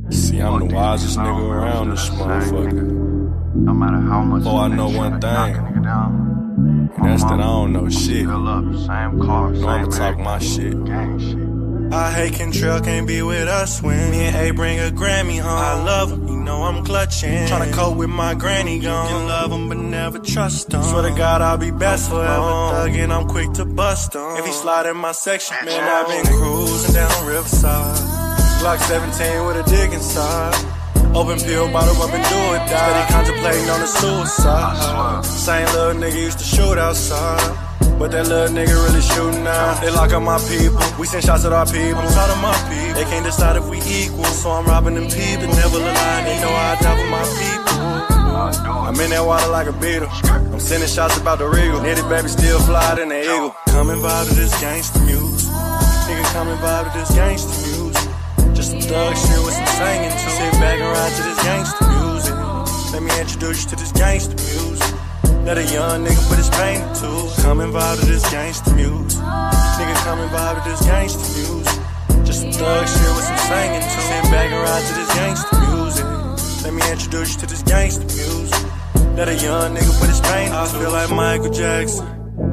See, I'm the wisest nigga around this motherfucker. No matter how much Before I know one thing, and that's that I don't know shit. Same car, Know I'ma talk my shit. gang shit. I hate Kentrell can't be with us when me and A bring a Grammy home. I love him, you know I'm clutching. Tryna cope with my granny gone. Can love him but never trust him. Swear to God I'll be best forever. Thuggin', I'm quick to bust him. If he slide in my section, man, I've been cruising down Riverside. Glock 17 with a dick inside. Open pill, bottle up and do it, die. Steady contemplating on the suicide. Same little nigga used to shoot outside, but that little nigga really shooting now. They lock up my people, we send shots at our people. I'm tired of my people, they can't decide if we equal. So I'm robbing them people, never lie, they know I die for my people. I'm in that water like a beetle, I'm sending shots about the regal. Nitty baby still fly than the eagle. Come and vibe to this gangsta music. Nigga come and vibe to this gangsta music. Just some thug shit with some singing too. Sit back and ride to this gangsta music. Let me introduce you to this gangsta music. Let a young nigga put his pain to. Come and vibe to this gangsta music. Nigga come and vibe to this gangsta music. Just some thug shit with some singing too. Sit back and ride to this gangsta music. Let me introduce you to this gangsta music. Let a young nigga put his pain to. I feel like Michael Jackson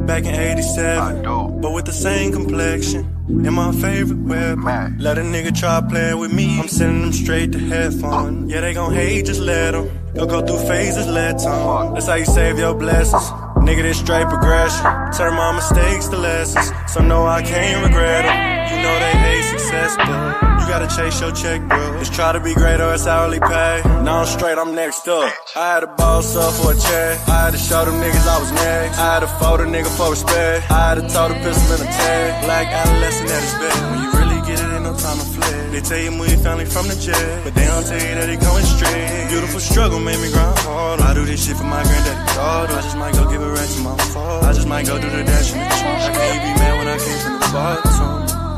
back in 87, but with the same complexion and my favorite weapon. Let a nigga try playing with me, I'm sending them straight to heaven. Yeah, they gon' hate, just let them. They'll go through phases, let them. That's how you save your blessings. Nigga, this straight progression. Turn my mistakes to lessons, so no, I can't regret them. You know they hate success, but you gotta chase your check, bro. Just try to be great or it's hourly pay. Now I'm straight, I'm next up. I had to boss up for a check. I had to show them niggas I was next. I had to fold a nigga for respect. I had to tote a pistol in a tag. Black adolescent at his best. When you really get it, ain't no time to flex. They tell you move your family from the jet, but they don't tell you that it going straight. Beautiful struggle made me grind hard. I do this shit for my granddaddy daughter. I just might go give a rest to my father. I just might go do the dash in the trunk. I can't be mad when I came from the bottom.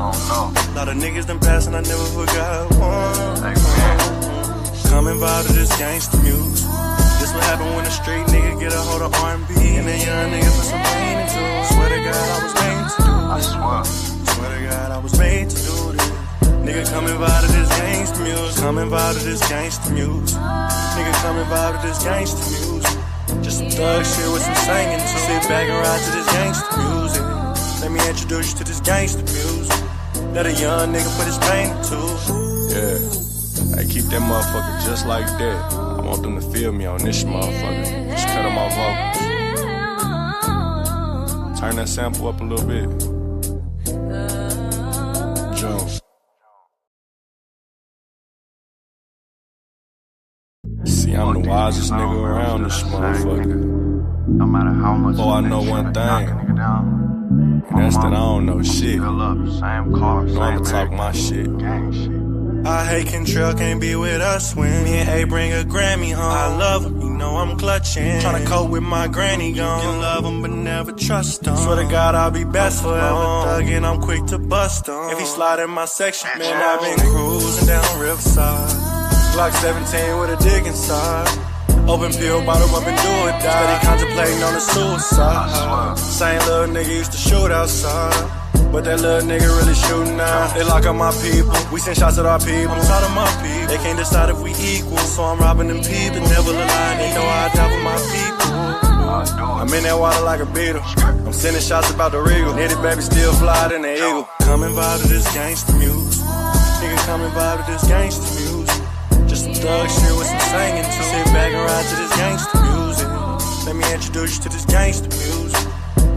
A lot of niggas done passed and I never forgot one. Come and vibe to this gangsta music. This what happen when a street nigga get a hold of R&B and a young nigga put some pain into it. Swear to God I was made to do this. Swear to God I was made to do this. Nigga come and vibe to this gangsta music. Come and vibe to this gangsta music. Nigga come and vibe to this gangsta music. Just some thug shit with some singing too. Sit back and ride to this gangsta music. Let me introduce you to this gangsta music. Let a young nigga put his pain to. Yeah, I keep that motherfucker just like that. I want them to feel me on this motherfucker. Just cut them off vocals. Turn that sample up a little bit. Jones. See, I'm the wisest nigga around this motherfucker. No matter how much Before I know one thing, and that's that I don't know shit. Same car, Know I'ma talk my shit. gang shit. I hate Kentrell can't be with us when me and A bring a Grammy home. I love him, you know I'm clutching. Tryna cope with my granny gone. Can love him but never trust him. Swear to God I'll be best forever. Thuggin', I'm quick to bust him. If he slide in my section, man, I've been cruising down Riverside. Glock 17 with a dick inside. Open pill, bottle up and do it, die. Steady contemplating on the suicide. Same little nigga used to shoot outside, but that little nigga really shooting now. They lock up my people, we send shots at our people. I'm tired of my people, they can't decide if we equal. So I'm robbing them people, never lie, they know I die for my people. I'm in that water like a beetle, I'm sending shots about the regal. Nitty baby still fly than the eagle. Come and vibe to this gangsta music. Nigga come and vibe to this gangsta music. Just some thug shit with some singing too. Sit back and ride to this gangsta music. Let me introduce you to this gangsta music.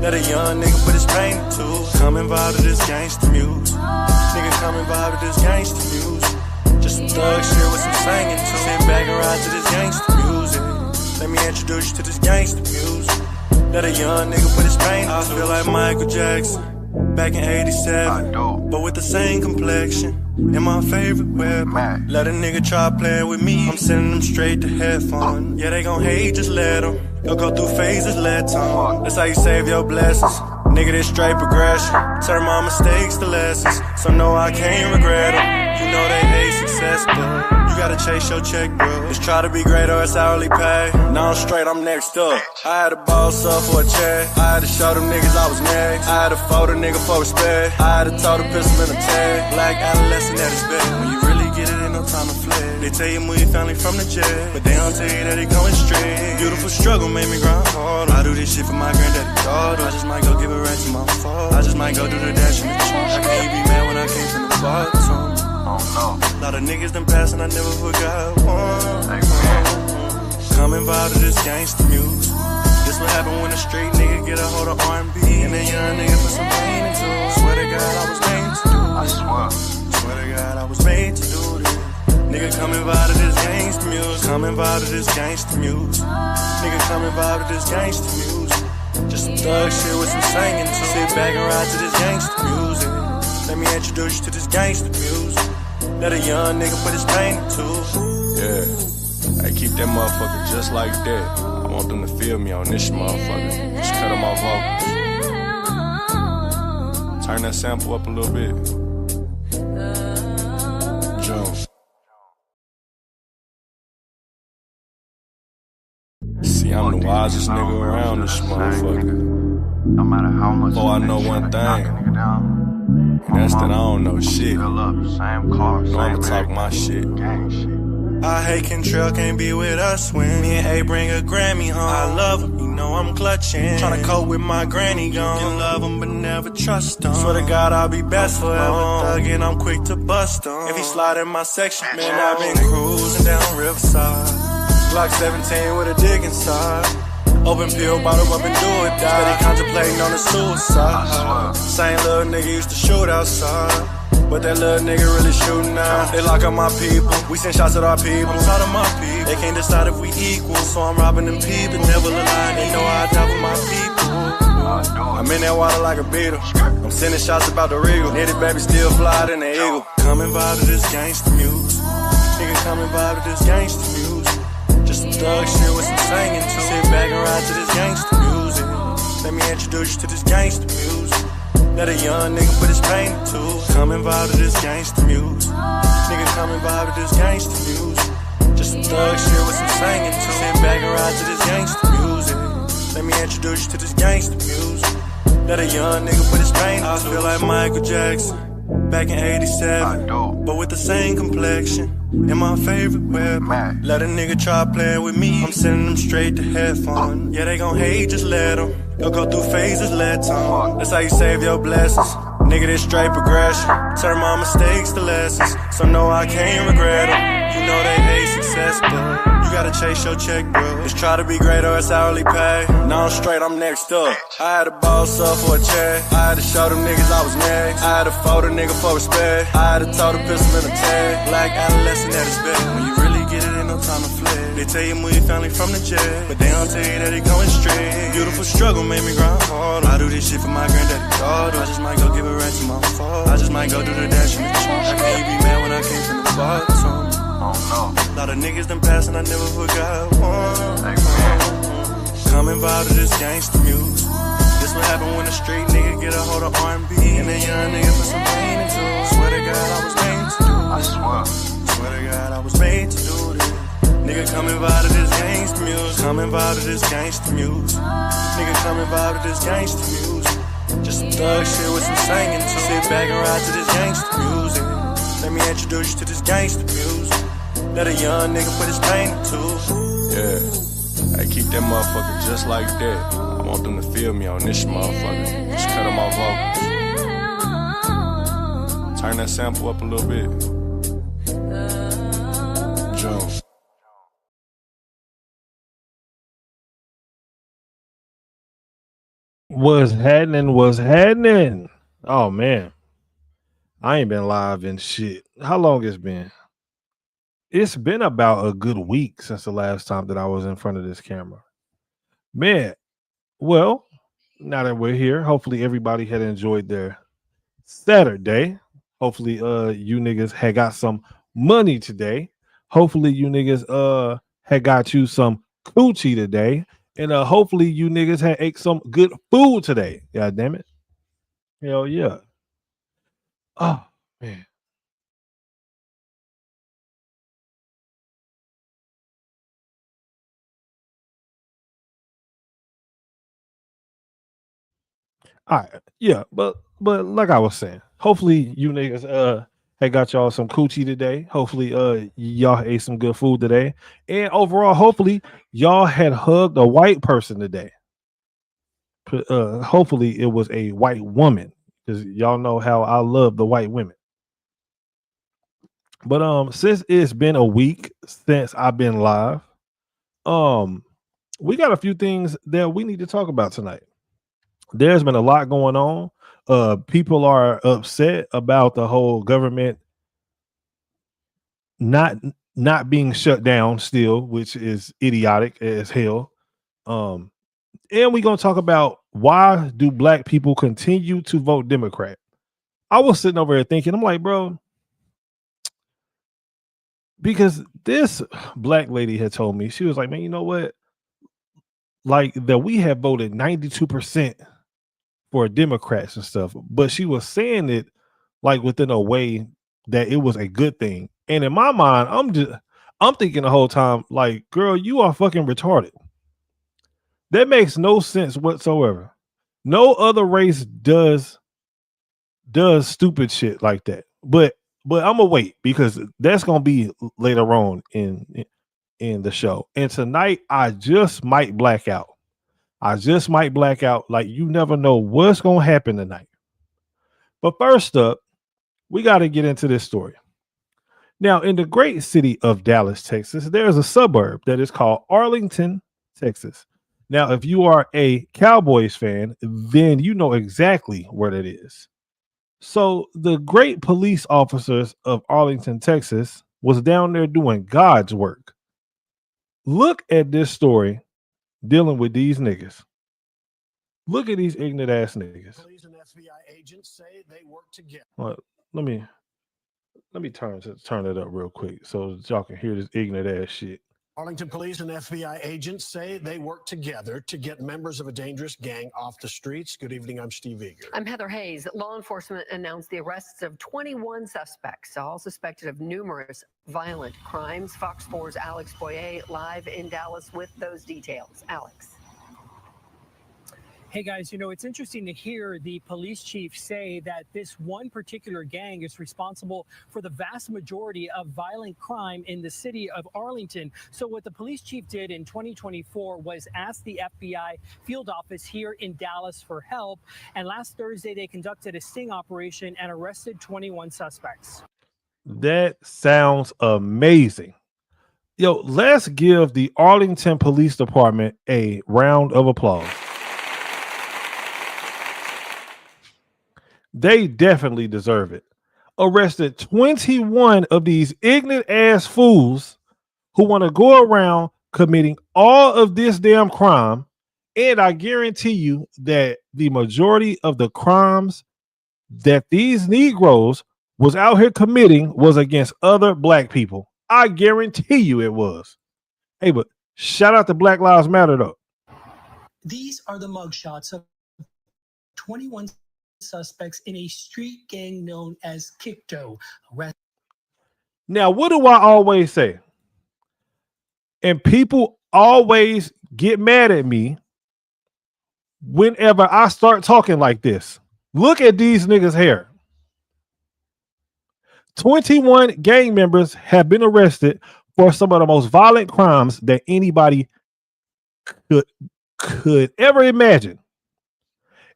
Let a young nigga put his pain to. Come and vibe to this gangsta music. Nigga come and vibe to this gangsta music. Just some thug shit with some singing too. Sit back and ride to this gangsta music. Let me introduce you to this gangsta music. Let a young nigga put his pain to. I feel like Michael Jackson back in 87, but with the same complexion and my favorite weapon. Let a nigga try playing with me, I'm sending them straight to heaven. Yeah, they gon' hate, just let them. They'll go through phases, let them. That's how you save your blessings. Nigga, this straight progression. Turn my mistakes to lessons, so no, I can't regret them. You know they hate success, but you gotta chase your check, bro. Just try to be great or it's hourly pay. Now I'm straight, I'm next up. I had to boss up for a check. I had to show them niggas I was next. I had to fold a nigga for respect. I had to tote a pistol in a tag. Black adolescent at his best. When you really get it, ain't no time to flex. They tell you move your family from the jet, but they don't tell you that it going straight. Beautiful struggle made me grind hard. I do this shit for my granddaddy daughter. I just might go give a rent to my father. I just might go do the dash in the trunk. How can you be mad when I came from the bottom? A lot of niggas done passed and I never forgot one. Come and vibe to this gangsta music. This what happen when a straight nigga get a hold of R&B and a young nigga put some pain into it. Swear to God I was made to do this. Swear to God I was made to do this. Nigga come and vibe to this gangsta music. Come and vibe to this gangsta music. Nigga come and vibe to this gangsta music. Just some thug shit with some singing. So sit back and ride to this gangsta music. Let me introduce you to this gangsta music. Let a young nigga put his pain into it. Yeah, I keep that motherfucker just like that. I want them to feel me on this motherfucker. Just cut them off vocals. Turn that sample up a little bit. June. See, I'm the wisest nigga around this motherfucker. No matter how much Oh, I know one thing. And that's that I don't know shit. Fill up, same car, No, I'ma same talk my shit. gang shit. I hate Kentrell can't be with us when me and A bring a Grammy home. I love him, you know I'm clutching. Tryna cope with my granny gone. Can love him but never trust him. Swear to God I'll be best forever. Thuggin', I'm quick to bust him. If he slide in my section, man, I've been cruising down Riverside. Glock 17 with a dick inside. Open pill, bottle up and do it die. Steady contemplating on the suicide. Same little nigga used to shoot outside. But that little nigga really shooting now. They lock up my people. We send shots at our people. I'm tired of my people. They can't decide if we equal. So I'm robbing them people. Never lie. They know I die for my people. I'm in that water like a beetle. I'm sending shots about the regal. Nitty baby still fly than the eagle. Come and vibe to this gangsta music. Nigga come and vibe to this gangsta music. Just some thug shit with some singing too. Sit back and ride to this gangsta music. Let me introduce you to this gangsta music. Let a young nigga put his pain into it. Come and vibe to this gangsta music. Nigga come and vibe to this gangsta music. Just some thug shit with some singing too. Sit back and ride to this gangsta music. Let me introduce you to this gangsta music. Let a young nigga put his pain into it. I feel like Michael Jackson back in '87, but with the same complexion. And my favorite weapon. Let a nigga try playing with me. I'm sending them straight to headphone. Yeah, they gon' hate, just let them. They'll go through phases, let them. That's how you save your blessings. Nigga, this straight progression. Turn my mistakes to lessons. So no, I can't regret them. You know they hate success, but you gotta chase your check, bro. Just try to be great or it's hourly pay. Now I'm straight, I'm next up. I had to boss up for a check. I had to show them niggas I was next. I had to fold a nigga for respect. I had to tote a pistol in a tag. Black adolescent at his best. When you really get it, ain't no time to flex. They tell you move your family from the jet, but they don't tell you that it going straight. Beautiful struggle made me grind hard. I do this shit for my granddaddy daughter. I just might go give a rent to my father. I just might go do the dash in the trunk. How can you be mad when I came from the bottom? A lot of niggas done passed and I never forgot one. Come and vibe to this gangsta music. This what happen when a straight nigga get a hold of R&B and a young nigga put some pain into it. Swear to God I was made to do this. Swear to God I was made to do this. Nigga come and vibe to this gangsta music. Come and vibe to this gangsta music. Nigga come and vibe to this gangsta music. Just some thug shit with some singing too. Sit back and ride to this gangsta music. Let me introduce you to this gangsta music. Let a young nigga put his pain into it. Yeah, I keep that motherfucker just like that. I want them to feel me on this motherfucker. Just cut them off vocals. Turn that sample up a little bit. June. What's happening? What's happening? Oh man, I ain't been live in shit. How long it's been? It's been about a good week since the last time that I was in front of this camera. Man, well, now that we're here, hopefully everybody had enjoyed their Saturday. Hopefully you niggas had got some money today. Hopefully you niggas had got you some coochie today. And hopefully you niggas had ate some good food today. God damn it. Hell yeah. Oh man. All right, yeah, but like I was saying, hopefully you niggas Hey, got y'all some coochie today. Hopefully, y'all ate some good food today. And overall, hopefully, y'all had hugged a white person today. Hopefully, it was a white woman because y'all know how I love the white women. But since it's been a week since I've been live, um, we got a few things that we need to talk about tonight. There's been a lot going on. People are upset about the whole government not not being shut down still, which is idiotic as hell. Um, and we're gonna talk about why do black people continue to vote Democrat. I was sitting over here thinking, I'm like, bro, because this black lady had told me, she was like, man, you know what? Like that we have voted 92% for Democrats and stuff, but she was saying it like within a way that it was a good thing. And in my mind, I'm thinking the whole time, like, girl, you are fucking retarded. That makes no sense whatsoever. No other race does stupid shit like that. But I'm gonna wait because that's gonna be later on in the show. And tonight I just might black out. Like you never know what's gonna happen tonight. But first up, we got to get into this story. Now, in the great city of Dallas, Texas, there's a suburb that is called Arlington, Texas. Now, if you are a Cowboys fan, then you know exactly where that is. So, the great police officers of Arlington, Texas, was down there doing God's work. Look at this story dealing with these niggas. Look at these ignorant ass niggas. Police and FBI agents say they work together. Well, let me turn it up real quick so that y'all can hear this ignorant ass shit. Arlington police and FBI agents say they work together to get members of a dangerous gang off the streets. Good evening, I'm Steve Eager. I'm Heather Hayes. Law enforcement announced the arrests of 21 suspects, all suspected of numerous violent crimes. Fox 4's Alex Boyer live in Dallas with those details. Alex. Hey guys, you know, it's interesting to hear the police chief say that this one particular gang is responsible for the vast majority of violent crime in the city of Arlington. So what the police chief did in 2024 was ask the FBI field office here in Dallas for help. And last Thursday, they conducted a sting operation and arrested 21 suspects. That sounds amazing. Yo, let's give the Arlington Police Department a round of applause. They definitely deserve it. Arrested 21 of these ignorant ass fools who want to go around committing all of this damn crime. And I guarantee you that the majority of the crimes that these Negroes was out here committing was against other black people. I guarantee you it was. Hey, but shout out to Black Lives Matter though. These are the mugshots of 21 suspects in a street gang known as Kikto. Now, what do I always say? And people always get mad at me whenever I start talking like this. Look at these niggas' hair. 21 gang members have been arrested for some of the most violent crimes that anybody could ever imagine.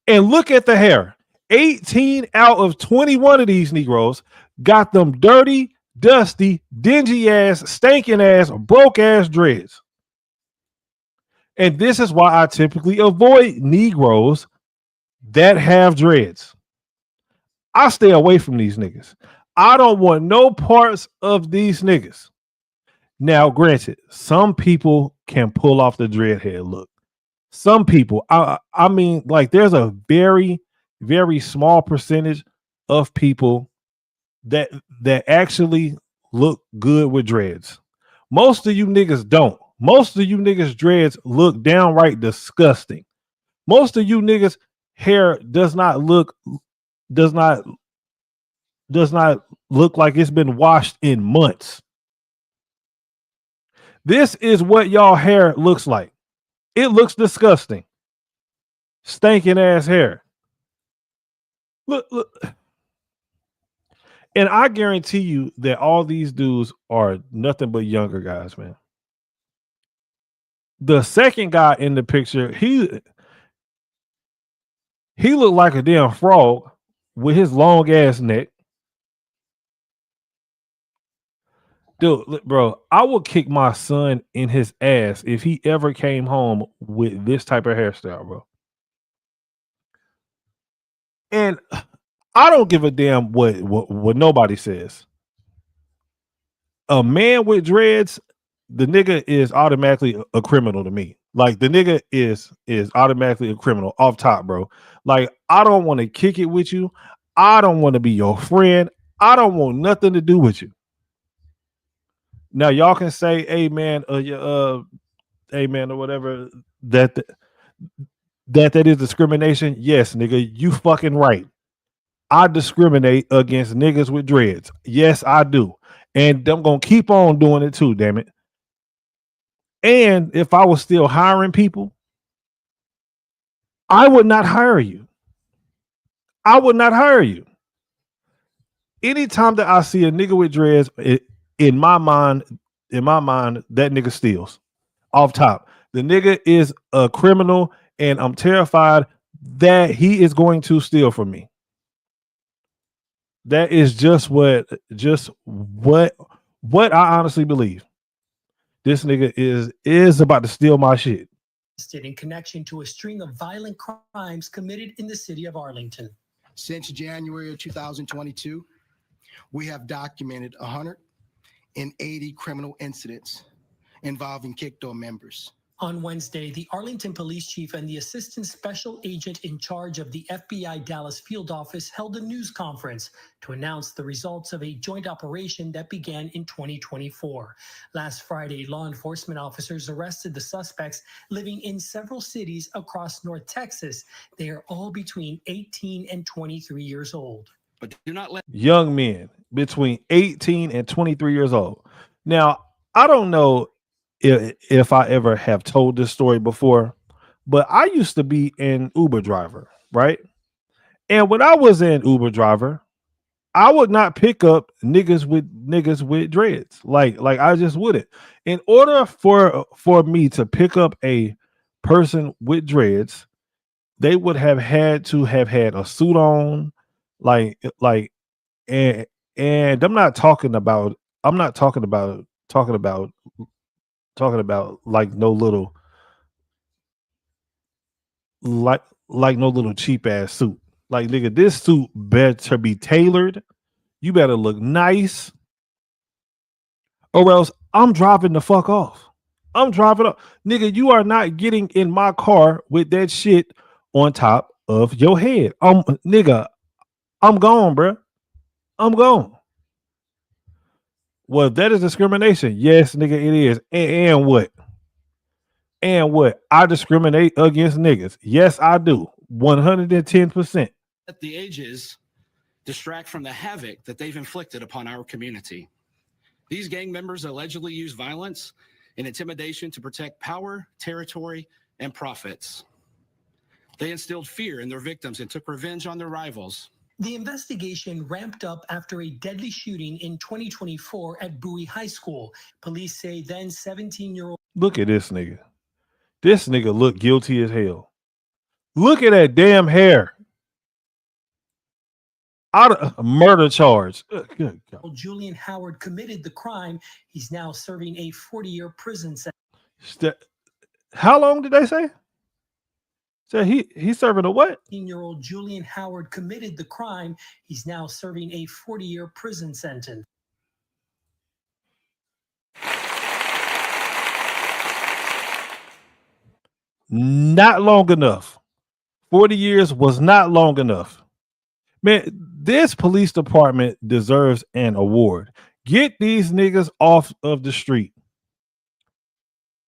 And look at the hair. 18 out of 21 of these Negroes got them dirty, dusty, dingy ass, stinking ass, broke ass dreads. And this is why I typically avoid Negroes that have dreads. I stay away from these niggas. I don't want no parts of these niggas. Now, granted, some people can pull off the dreadhead look. Some people, I mean, like there's a very, very small percentage of people that actually look good with dreads. Most of you niggas don't. Most of you niggas dreads look downright disgusting. Most of you niggas hair does not look like it's been washed in months. This is what y'all hair looks like. It looks disgusting. Stinking ass hair. Look. And I guarantee you that all these dudes are nothing but younger guys, man. The second guy in the picture, he looked like a damn frog with his long ass neck. Dude, look, bro, I would kick my son in his ass if he ever came home with this type of hairstyle, bro. And I don't give a damn what nobody says. A man with dreads, the nigga is automatically a criminal to me. Like the nigga is automatically a criminal off top, bro. Like I don't want to kick it with you. I don't want to be your friend. I don't want nothing to do with you. Now y'all can say, "Hey man, hey man, or whatever." That is discrimination. Yes, nigga, you fucking right. I discriminate against niggas with dreads. Yes, I do, and I'm gonna keep on doing it too. Damn it. And if I was still hiring people, I would not hire you. I would not hire you. Anytime that I see a nigga with dreads, in my mind, that nigga steals. Off top, the nigga is a criminal, and I'm terrified that he is going to steal from me. That is just what I honestly believe. This nigga is about to steal my shit. In connection to a string of violent crimes committed in the city of Arlington. Since January of 2022, we have documented 180 criminal incidents involving Kick-Door members. On Wednesday, the Arlington police chief and the assistant special agent in charge of the FBI Dallas field office held a news conference to announce the results of a joint operation that began in 2024. Last Friday, law enforcement officers arrested the suspects living in several cities across North Texas. They are all between 18 and 23 years old. But do not let young men between 18 and 23 years old. Now, I don't know if I ever have told this story before, but I used to be an Uber driver, right? And when I was an Uber driver, I would not pick up niggas with dreads. Like I just wouldn't. In order for me to pick up a person with dreads, they would have had to have had a suit on, and I'm not talking about like no little no little cheap ass suit. Like, nigga, this suit better be tailored. You better look nice, or else I'm driving the fuck off. I'm driving up. Nigga, you are not getting in my car with that shit on top of your head. Nigga, I'm gone, bro. I'm gone. Well, that is discrimination. Yes, nigga, it is. And what? And what? I discriminate against niggas. Yes, I do. 110%. Let the ages distract from the havoc that they've inflicted upon our community. These gang members allegedly use violence and intimidation to protect power, territory, and profits. They instilled fear in their victims and took revenge on their rivals. The investigation ramped up after a deadly shooting in 2024 at Bowie High School. Police say then 17-year-old. Look at this nigga. This nigga look guilty as hell. Look at that damn hair. Out of a murder charge. Good God. Julian Howard committed the crime. He's now serving a 40-year prison sentence. How long did they say? So he's serving a what? 18-year-old Julian Howard committed the crime. He's now serving a 40-year prison sentence. Not long enough. 40 years was not long enough. Man, this police department deserves an award. Get these niggas off of the street.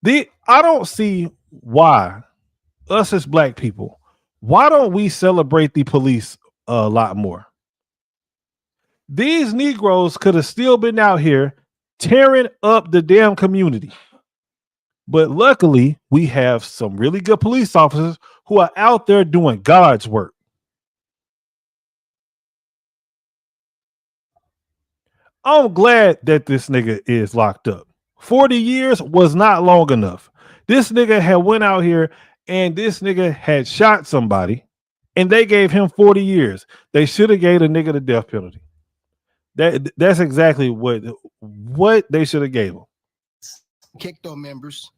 I don't see why us as black people, why don't we celebrate the police a lot more? These Negroes could have still been out here tearing up the damn community. But luckily, we have some really good police officers who are out there doing God's work. I'm glad that this nigga is locked up. 40 years was not long enough. This nigga had went out here and this nigga had shot somebody and they gave him 40 years. They should have gave a nigga the death penalty. That's exactly what they should have gave him. KICTO members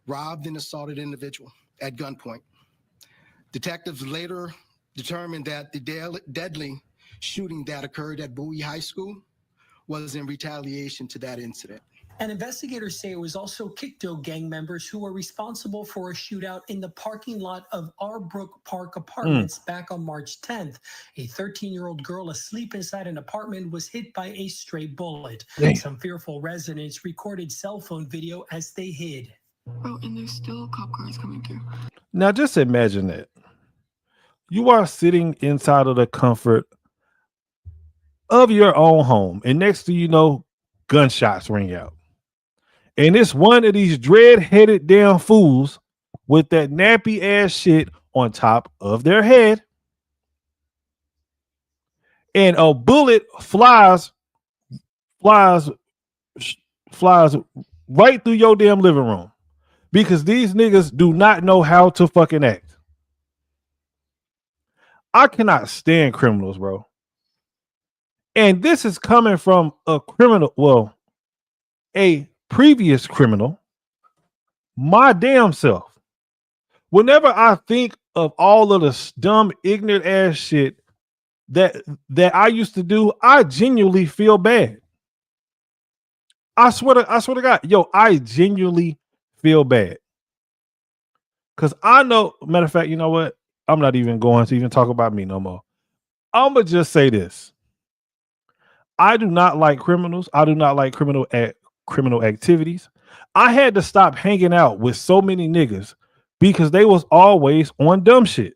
robbed and assaulted individual at gunpoint. Detectives later determined that the deadly shooting that occurred at Bowie High School was in retaliation to that incident. And investigators say it was also KICTO gang members who were responsible for a shootout in the parking lot of Arbrook Park Apartments back on March 10th. A 13-year-old girl asleep inside an apartment was hit by a stray bullet. Damn. Some fearful residents recorded cell phone video as they hid. Oh, and there's still cop cars coming through. Now just imagine that. You are sitting inside of the comfort of your own home, and next to you know, gunshots ring out. And it's one of these dread-headed damn fools with that nappy ass shit on top of their head. And a bullet flies right through your damn living room. Because these niggas do not know how to fucking act. I cannot stand criminals, bro. And this is coming from a criminal, well, a previous criminal, my damn self. Whenever I think of all of the dumb, ignorant ass shit that I used to do, I genuinely feel bad. I swear to God, yo, I genuinely feel bad. Because I know, matter of fact, you know what? I'm not even going to even talk about me no more. I'm going to just say this. I do not like criminals. I do not like criminal activities. I had to stop hanging out with so many niggas because they was always on dumb shit.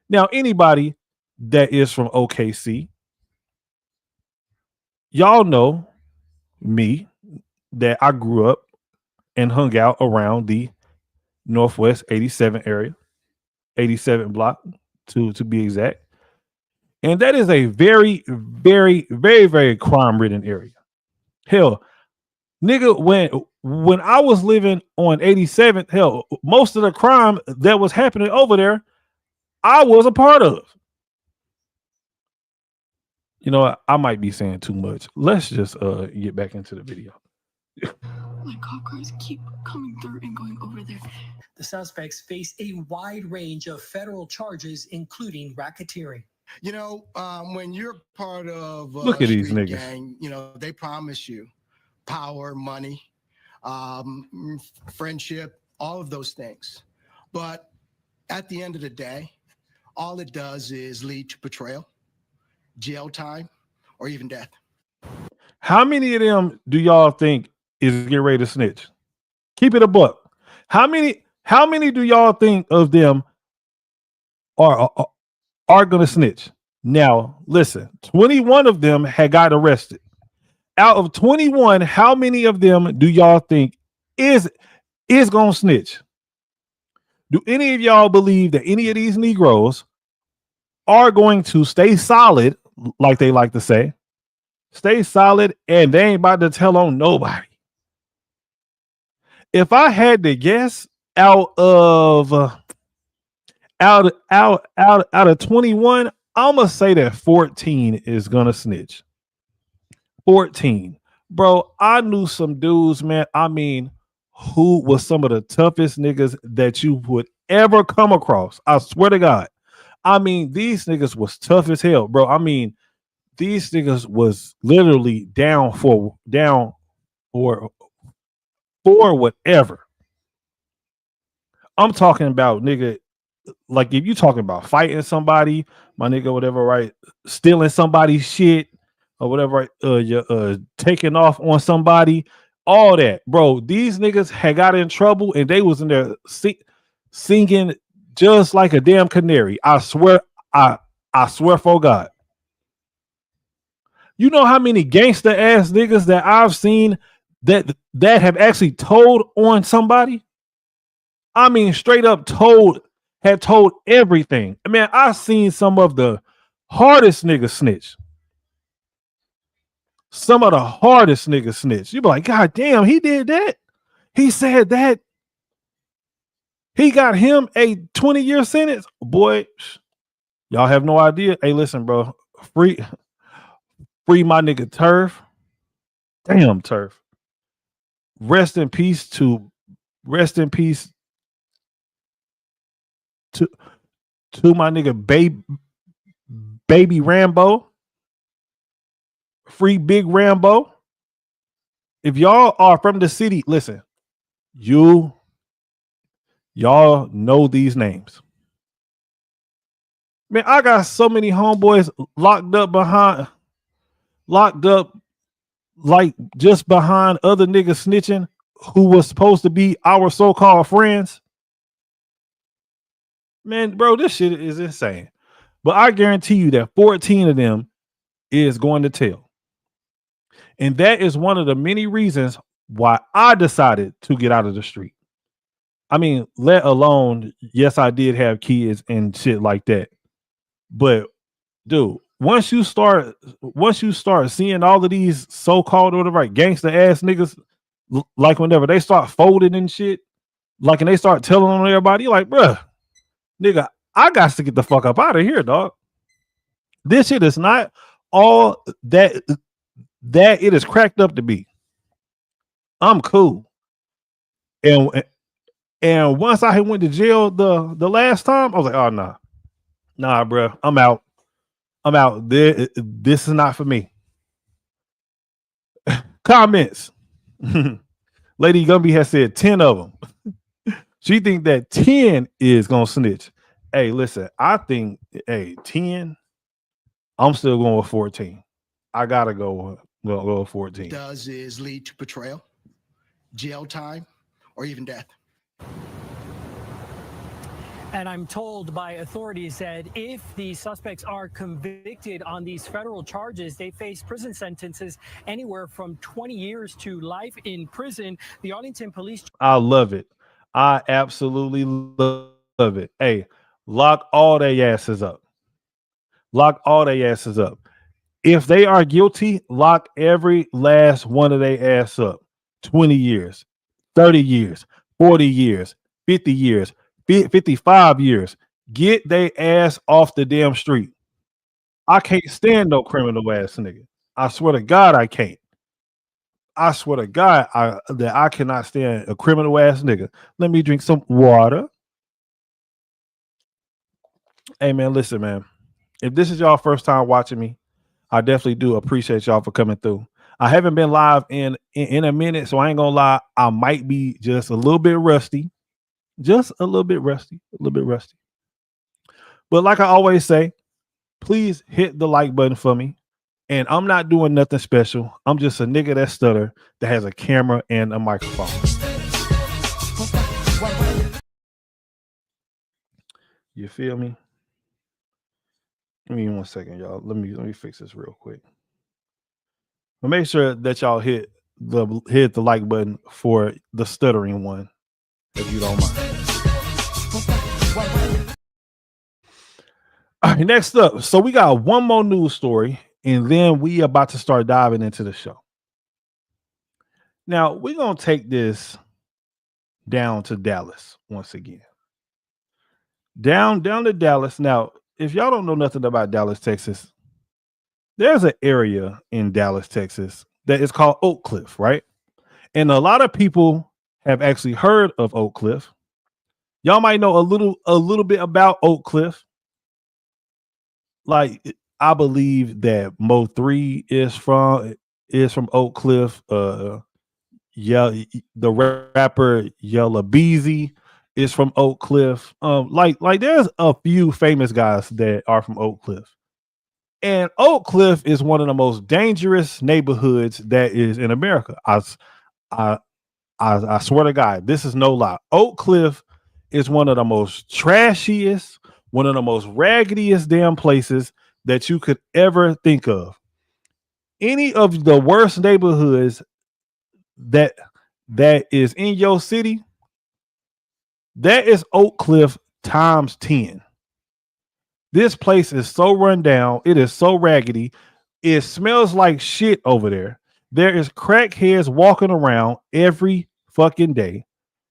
Now, anybody that is from OKC, y'all know me, that I grew up and hung out around the Northwest 87 area, 87 block to be exact. And that is a very, very, very, very crime-ridden area. Hell, nigga, when I was living on 87th, hell, most of the crime that was happening over there, I was a part of. You know, I might be saying too much. Let's just get back into the video. My cop cars keep coming through and going over there. The suspects face a wide range of federal charges, including racketeering. You know, when you're part of Look at these niggas. gang, you know, they promise you power, money, friendship, all of those things. But at the end of the day, all it does is lead to betrayal, jail time, or even death. How many of them do y'all think is getting ready to snitch? Keep it a buck. How many do y'all think of them are going to snitch? Now, listen, 21 of them had got arrested. Out of 21, how many of them do y'all think is going to snitch? Do any of y'all believe that any of these Negroes are going to stay solid, like they like to say, stay solid, and they ain't about to tell on nobody? If I had to guess, out of 21, I'm gonna say that 14 is gonna snitch. 14, bro. I knew some dudes, man. I mean, who was some of the toughest niggas that you would ever come across. I swear to God. I mean, these niggas was tough as hell, bro. I mean, these niggas was literally down for whatever. I'm talking about, nigga, like if you talking about fighting somebody, my nigga, whatever, right? Stealing somebody's shit or whatever, right? You're taking off on somebody, all that, bro. These niggas had got in trouble and they was in there singing just like a damn canary. I swear for God. You know how many gangster ass niggas that I've seen that have actually told on somebody? I mean, straight up told everything. Man, I've seen some of the hardest niggas snitch. some of the hardest niggas snitch. You be like, God damn, he did that. He said that. He got him a 20-year sentence. Boy, y'all have no idea. Hey, listen, bro. Free my nigga Turf. Damn, Turf. Rest in peace to my nigga baby Rambo. Free Big Rambo. If y'all are from the city, listen, y'all know these names. Man, I got so many homeboys locked up like just behind other niggas snitching who was supposed to be our so-called friends. Man, bro, this shit is insane. But I guarantee you that 14 of them is going to tell. And that is one of the many reasons why I decided to get out of the street. I mean, let alone, yes, I did have kids and shit like that. But dude, once you start seeing all of these so-called or whatever, gangster ass niggas, like whenever they start folding and shit, like, and they start telling on everybody, you're like, bruh, nigga, I got to get the fuck up out of here, dog. This shit is not all that it is cracked up to be. I'm cool. And once I went to jail the last time, I was like, oh nah, bro, I'm out. This is not for me. Comments. Lady Gumby has said 10 of them. She think that 10 is gonna snitch. Hey, listen, I think 10. I'm still going with 14. I gotta go with 14. Does is lead to betrayal, jail time, or even death. And I'm told by authorities that if the suspects are convicted on these federal charges, they face prison sentences anywhere from 20 years to life in prison. The Arlington Police. I love it. I absolutely love it. Hey, lock all their asses up. Lock all their asses up. If they are guilty, lock every last one of their ass up. 20 years, 30 years, 40 years, 50 years. 55 years. Get they ass off the damn street. I can't stand no criminal ass nigga. I swear to God, I can't. I swear to God, I cannot stand a criminal ass nigga. Let me drink some water. Hey man, listen, man. If this is y'all first time watching me, I definitely do appreciate y'all for coming through. I haven't been live in a minute, so I ain't gonna lie. I might be just a little bit rusty. Just a little bit rusty, But like I always say, please hit the like button for me. And I'm not doing nothing special. I'm just a nigga that stutter that has a camera and a microphone. You feel me? Give me 1 second, y'all. Let me fix this real quick. But make sure that y'all hit the like button for the stuttering one, if you don't mind. All right, next up. So we got one more news story, and then we about to start diving into the show. Now, we're going to take this down to Dallas once again. Down to Dallas. Now, if y'all don't know nothing about Dallas, Texas, there's an area in Dallas, Texas that is called Oak Cliff, right? And a lot of people have actually heard of Oak Cliff. Y'all might know a little bit about Oak Cliff. Like, I believe that Mo3 is from Oak Cliff. Yeah, the rapper Yella Beezy is from Oak Cliff. Like there's a few famous guys that are from Oak Cliff. And Oak Cliff is one of the most dangerous neighborhoods that is in America. I swear to God, this is no lie. Oak Cliff is one of the most trashiest, one of the most raggediest damn places that you could ever think of. Any of the worst neighborhoods that is in your city, that is Oak Cliff times 10. This place is so run down. It is so raggedy. It smells like shit over there. There is crackheads walking around every fucking day.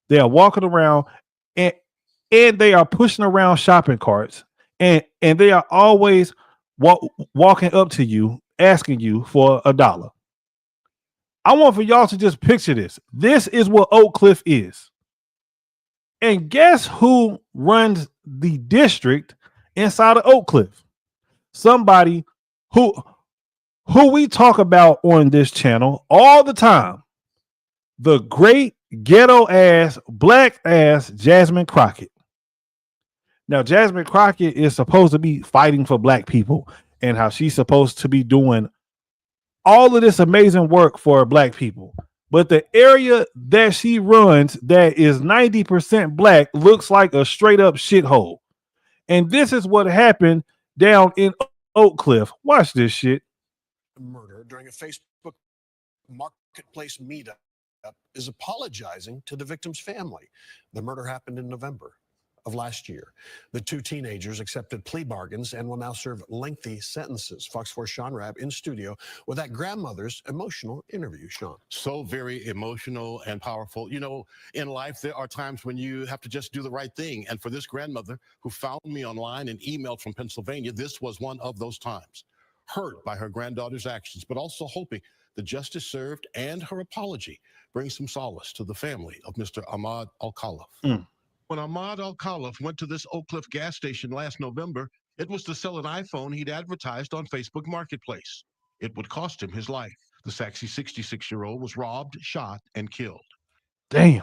They are walking around and they are pushing around shopping carts and they are always walking up to you asking you for $1. I want for y'all to just picture this. This is what Oak Cliff is. And guess who runs the district inside of Oak Cliff? Somebody who we talk about on this channel all the time. The great ghetto ass, black ass Jasmine Crockett. Now, Jasmine Crockett is supposed to be fighting for black people and how she's supposed to be doing all of this amazing work for black people. But the area that she runs that is 90% black looks like a straight up shithole. And this is what happened down in Oak Cliff. Watch this shit. Murder during a Facebook marketplace meetup is apologizing to the victim's family. The murder happened in November of last year. The two teenagers accepted plea bargains and will now serve lengthy sentences. Fox 4 Sean Rabb in studio with that grandmother's emotional interview. Sean. So very emotional and powerful. You know, in life, there are times when you have to just do the right thing. And for this grandmother who found me online and emailed from Pennsylvania, this was one of those times. Hurt by her granddaughter's actions, but also hoping the justice served and her apology brings some solace to the family of Mr. Ahmad Al-Khalaf. When Ahmad Al-Khalaf went to this Oak Cliff gas station last November, it was to sell an iPhone he'd advertised on Facebook Marketplace. It would cost him his life. The sexy 66-year-old was robbed, shot, and killed. Damn,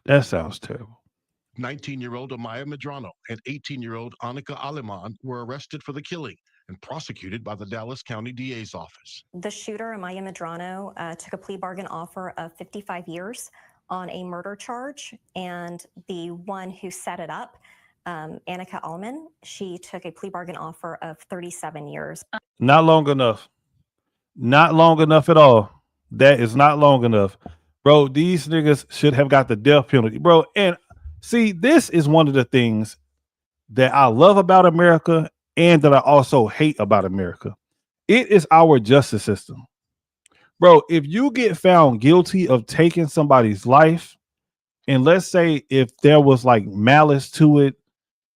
that sounds terrible. 19-year-old Amaya Medrano and 18-year-old Annika Aleman were arrested for the killing and prosecuted by the Dallas County DA's office. The shooter, Amaya Medrano, took a plea bargain offer of 55 years on a murder charge, and the one who set it up, Annika Aleman, she took a plea bargain offer of 37 years. Not long enough. Not long enough at all. That is not long enough. Bro, these niggas should have got the death penalty. Bro, and see, this is one of the things that I love about America and that I also hate about America. It is our justice system. Bro, if you get found guilty of taking somebody's life, and let's say if there was like malice to it,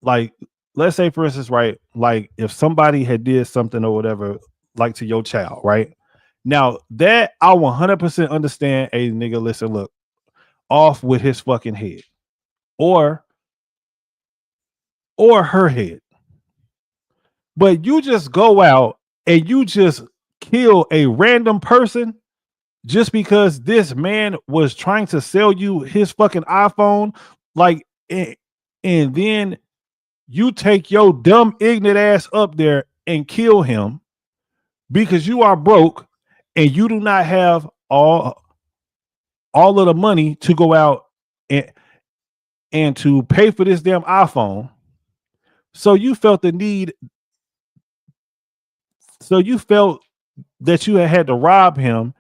like let's say for instance, right, like if somebody had did something or whatever, like to your child, right? Now that I 100% understand, hey nigga, listen, look, off with his fucking head. Or her head. But you just go out and you just kill a random person just because this man was trying to sell you his fucking iPhone, like, and then you take your dumb ignorant ass up there and kill him because you are broke and you do not have all of the money to go out and to pay for this damn iPhone. So you felt the need. So you felt that you had to rob him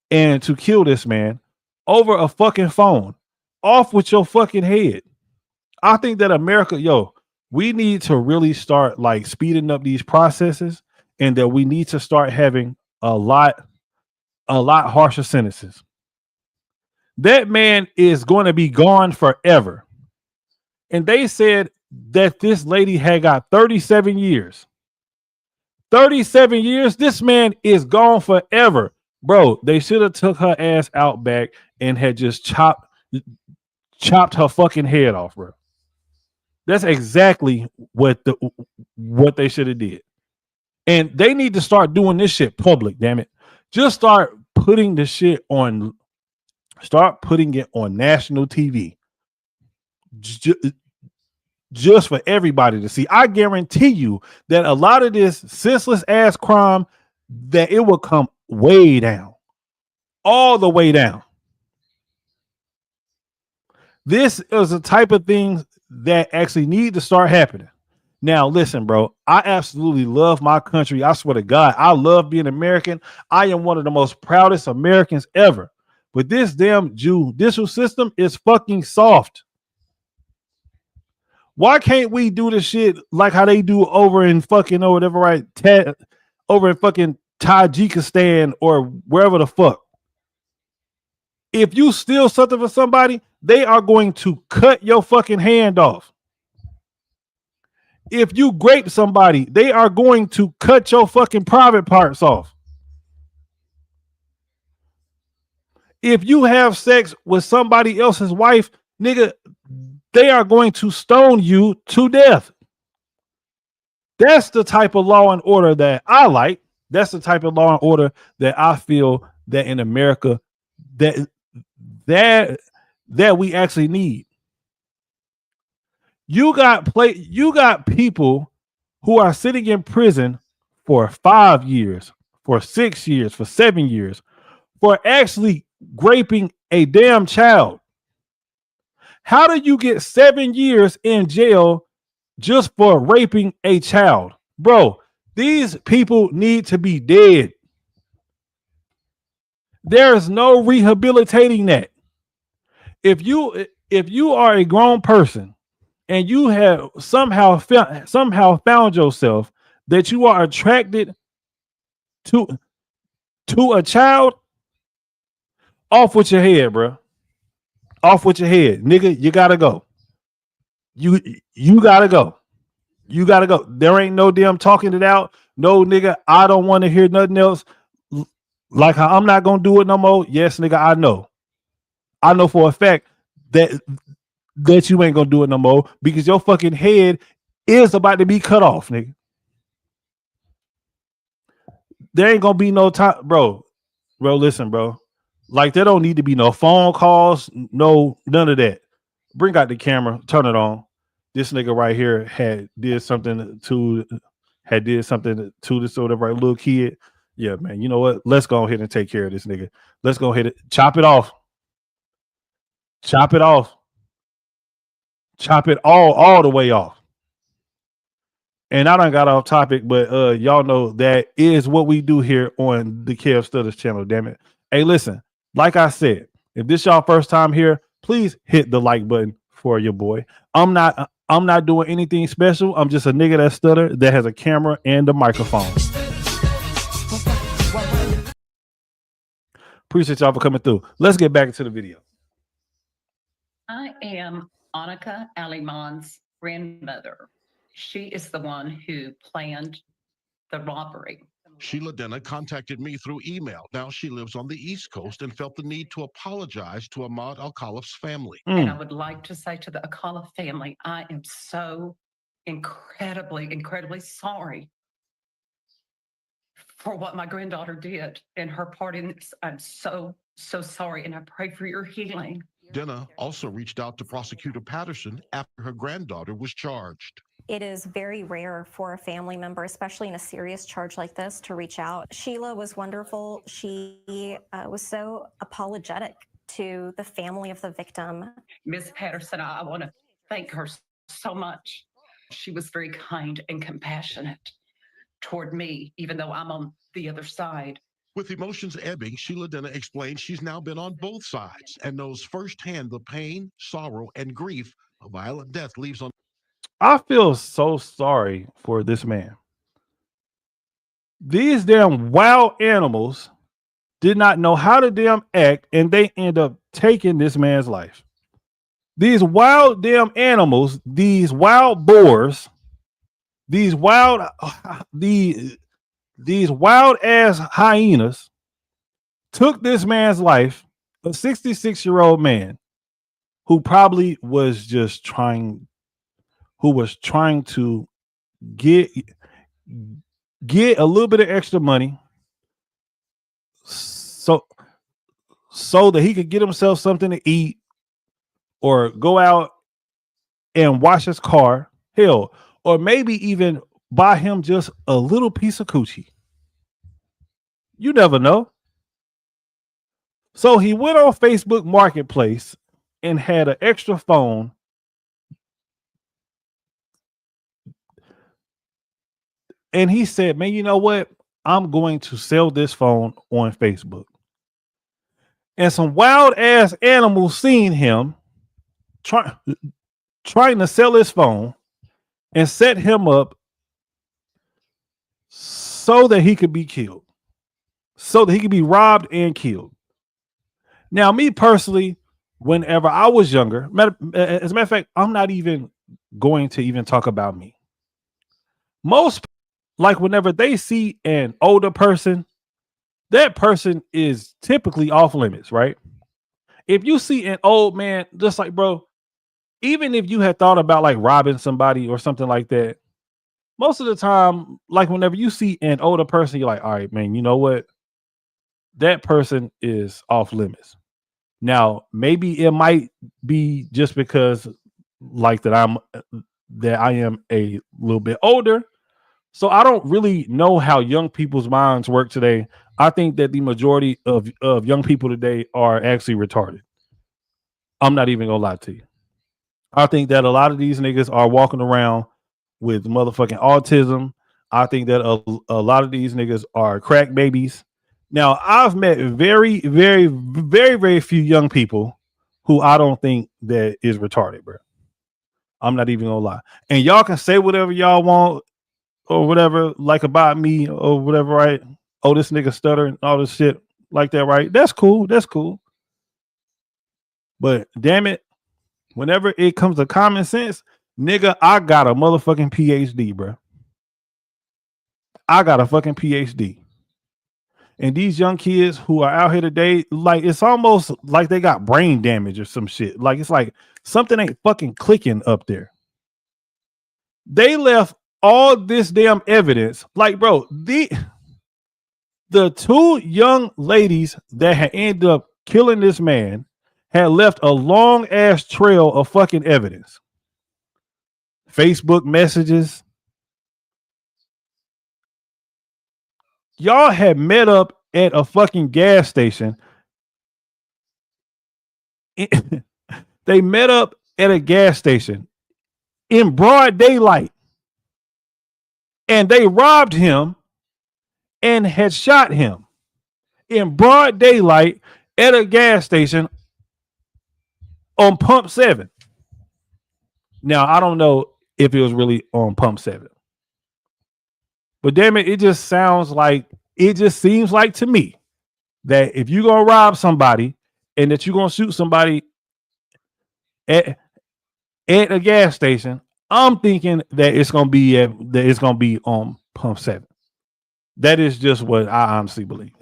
and to kill this man over a fucking phone. Off with your fucking head. I think that America, we need to really start like speeding up these processes, and that we need to start having a lot harsher sentences. That man is going to be gone forever. And they said that this lady had got 37 years. 37 years. This man is gone forever. Bro, they should have took her ass out back and had just chopped her fucking head off, bro. That's exactly what they should have did. And they need to start doing this shit public, damn it. Just start putting the shit on, start putting it on national TV. Just for everybody to see. I guarantee you that a lot of this senseless ass crime, that it will come way down, all the way down. This is the type of things that actually need to start happening. Now, listen, bro, I absolutely love my country. I swear to God, I love being American. I am one of the most proudest Americans ever. But this damn judicial system is fucking soft. Why can't we do the shit like how they do over in fucking or whatever, right? Over in fucking Tajikistan or wherever the fuck. If you steal something from somebody, they are going to cut your fucking hand off. If you grape somebody, they are going to cut your fucking private parts off. If you have sex with somebody else's wife, nigga, they are going to stone you to death. That's the type of law and order that I like. That's the type of law and order that I feel that in America that we actually need. You got people who are sitting in prison for 5 years, for 6 years, for 7 years, for actually raping a damn child. How do you get 7 years in jail just for raping a child? Bro, these people need to be dead. There's no rehabilitating that. If you are a grown person and you have somehow found yourself that you are attracted to a child, off with your head, bro. Off with your head, nigga. You gotta go. You gotta go. You gotta go. There ain't no damn talking it out. No, nigga, I don't want to hear nothing else. Like how I'm not gonna do it no more. Yes, nigga, I know. I know for a fact that you ain't gonna do it no more because your fucking head is about to be cut off, nigga. There ain't gonna be no time, bro. Bro, listen, bro. Like there don't need to be no phone calls, no none of that. Bring out the camera, turn it on. This nigga right here did something to this sort of right little kid. Yeah, man. You know what? Let's go ahead and take care of this nigga. Let's go ahead and chop it off. Chop it off. Chop it all the way off. And I done got off topic, but y'all know that is what we do here on the Kev Stutters channel, damn it. Hey, listen, like I said, if this y'all first time here, please hit the like button for your boy. I'm not doing anything special. I'm just a nigga that stutter that has a camera and a microphone. Appreciate y'all for coming through. Let's get back into the video. I am Annika Aliman's grandmother. She is the one who planned the robbery. Sheila Denna contacted me through email. Now she lives on the East Coast and felt the need to apologize to Ahmad Al-Khalif's family. And I would like to say to the Al-Khalif family, I am so incredibly sorry for what my granddaughter did and her part in this. I'm so sorry, and I pray for your healing. Denna also reached out to Prosecutor Patterson after her granddaughter was charged. It is very rare for a family member, especially in a serious charge like this, to reach out. Sheila was wonderful. She was so apologetic to the family of the victim. Ms. Patterson, I want to thank her so much. She was very kind and compassionate toward me, even though I'm on the other side. With emotions ebbing, Sheila Denna explained she's now been on both sides and knows firsthand the pain, sorrow, and grief a violent death leaves on. I feel so sorry for this man. These damn wild animals did not know how to damn act, and they end up taking this man's life. These wild damn animals, these wild boars, these wild ass hyenas took this man's life, a 66-year-old man who probably was just trying to get a little bit of extra money so that he could get himself something to eat or go out and wash his car, hell, or maybe even buy him just a little piece of coochie. You never know. So he went on Facebook Marketplace and had an extra phone. And he said, man, you know what? I'm going to sell this phone on Facebook. And some wild ass animals seen him trying to sell his phone and set him up so that he could be killed. so that he could be robbed and killed. Now, me personally, whenever I was younger, as a matter of fact, I'm not even going to even talk about me. Most, like, whenever they see an older person, that person is typically off limits, right? If you see an old man, just like, bro, even if you had thought about like robbing somebody or something like that, most of the time, like whenever you see an older person, you're like, all right, man, you know what? That person is off limits. Now, maybe it might be just because like that I am a little bit older. So I don't really know how young people's minds work today. I think that the majority of young people today are actually retarded. I'm not even gonna lie to you. I think that a lot of these niggas are walking around with motherfucking autism. I think that a lot of these niggas are crack babies. Now, I've met very, very, very, very few young people who I don't think that is retarded, bro. I'm not even gonna lie. And y'all can say whatever y'all want or whatever, like about me or whatever, right? Oh, this nigga stuttering, all this shit like that, right? That's cool. That's cool. But damn it, whenever it comes to common sense, nigga, I got a motherfucking PhD, bro. I got a fucking PhD. And these young kids who are out here today, like, it's almost like they got brain damage or some shit. Like, it's like something ain't fucking clicking up there. They left all this damn evidence. Like, bro, the two young ladies that had ended up killing this man had left a long ass trail of fucking evidence. Facebook messages. Y'all had met up at a fucking gas station. They met up at a gas station in broad daylight. And they robbed him and had shot him in broad daylight at a gas station on Pump 7. Now, I don't know if it was really on Pump 7. But damn it, it just seems like to me that if you're going to rob somebody and that you're going to shoot somebody at a gas station, I'm thinking that it's going to be on Pump 7. That is just what I honestly believe.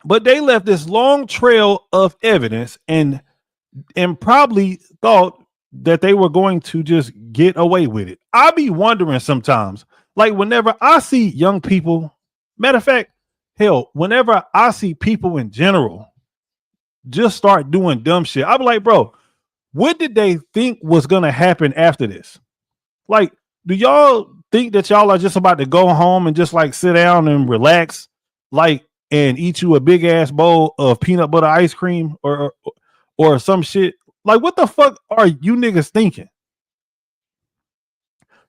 But they left this long trail of evidence and probably thought that they were going to just get away with it. I be wondering sometimes, like whenever I see young people, matter of fact, hell, whenever I see people in general just start doing dumb shit, I be like, bro, what did they think was going to happen after this? Like, do y'all think that y'all are just about to go home and just like sit down and relax, like, and eat you a big ass bowl of peanut butter ice cream or some shit? Like, what the fuck are you niggas thinking?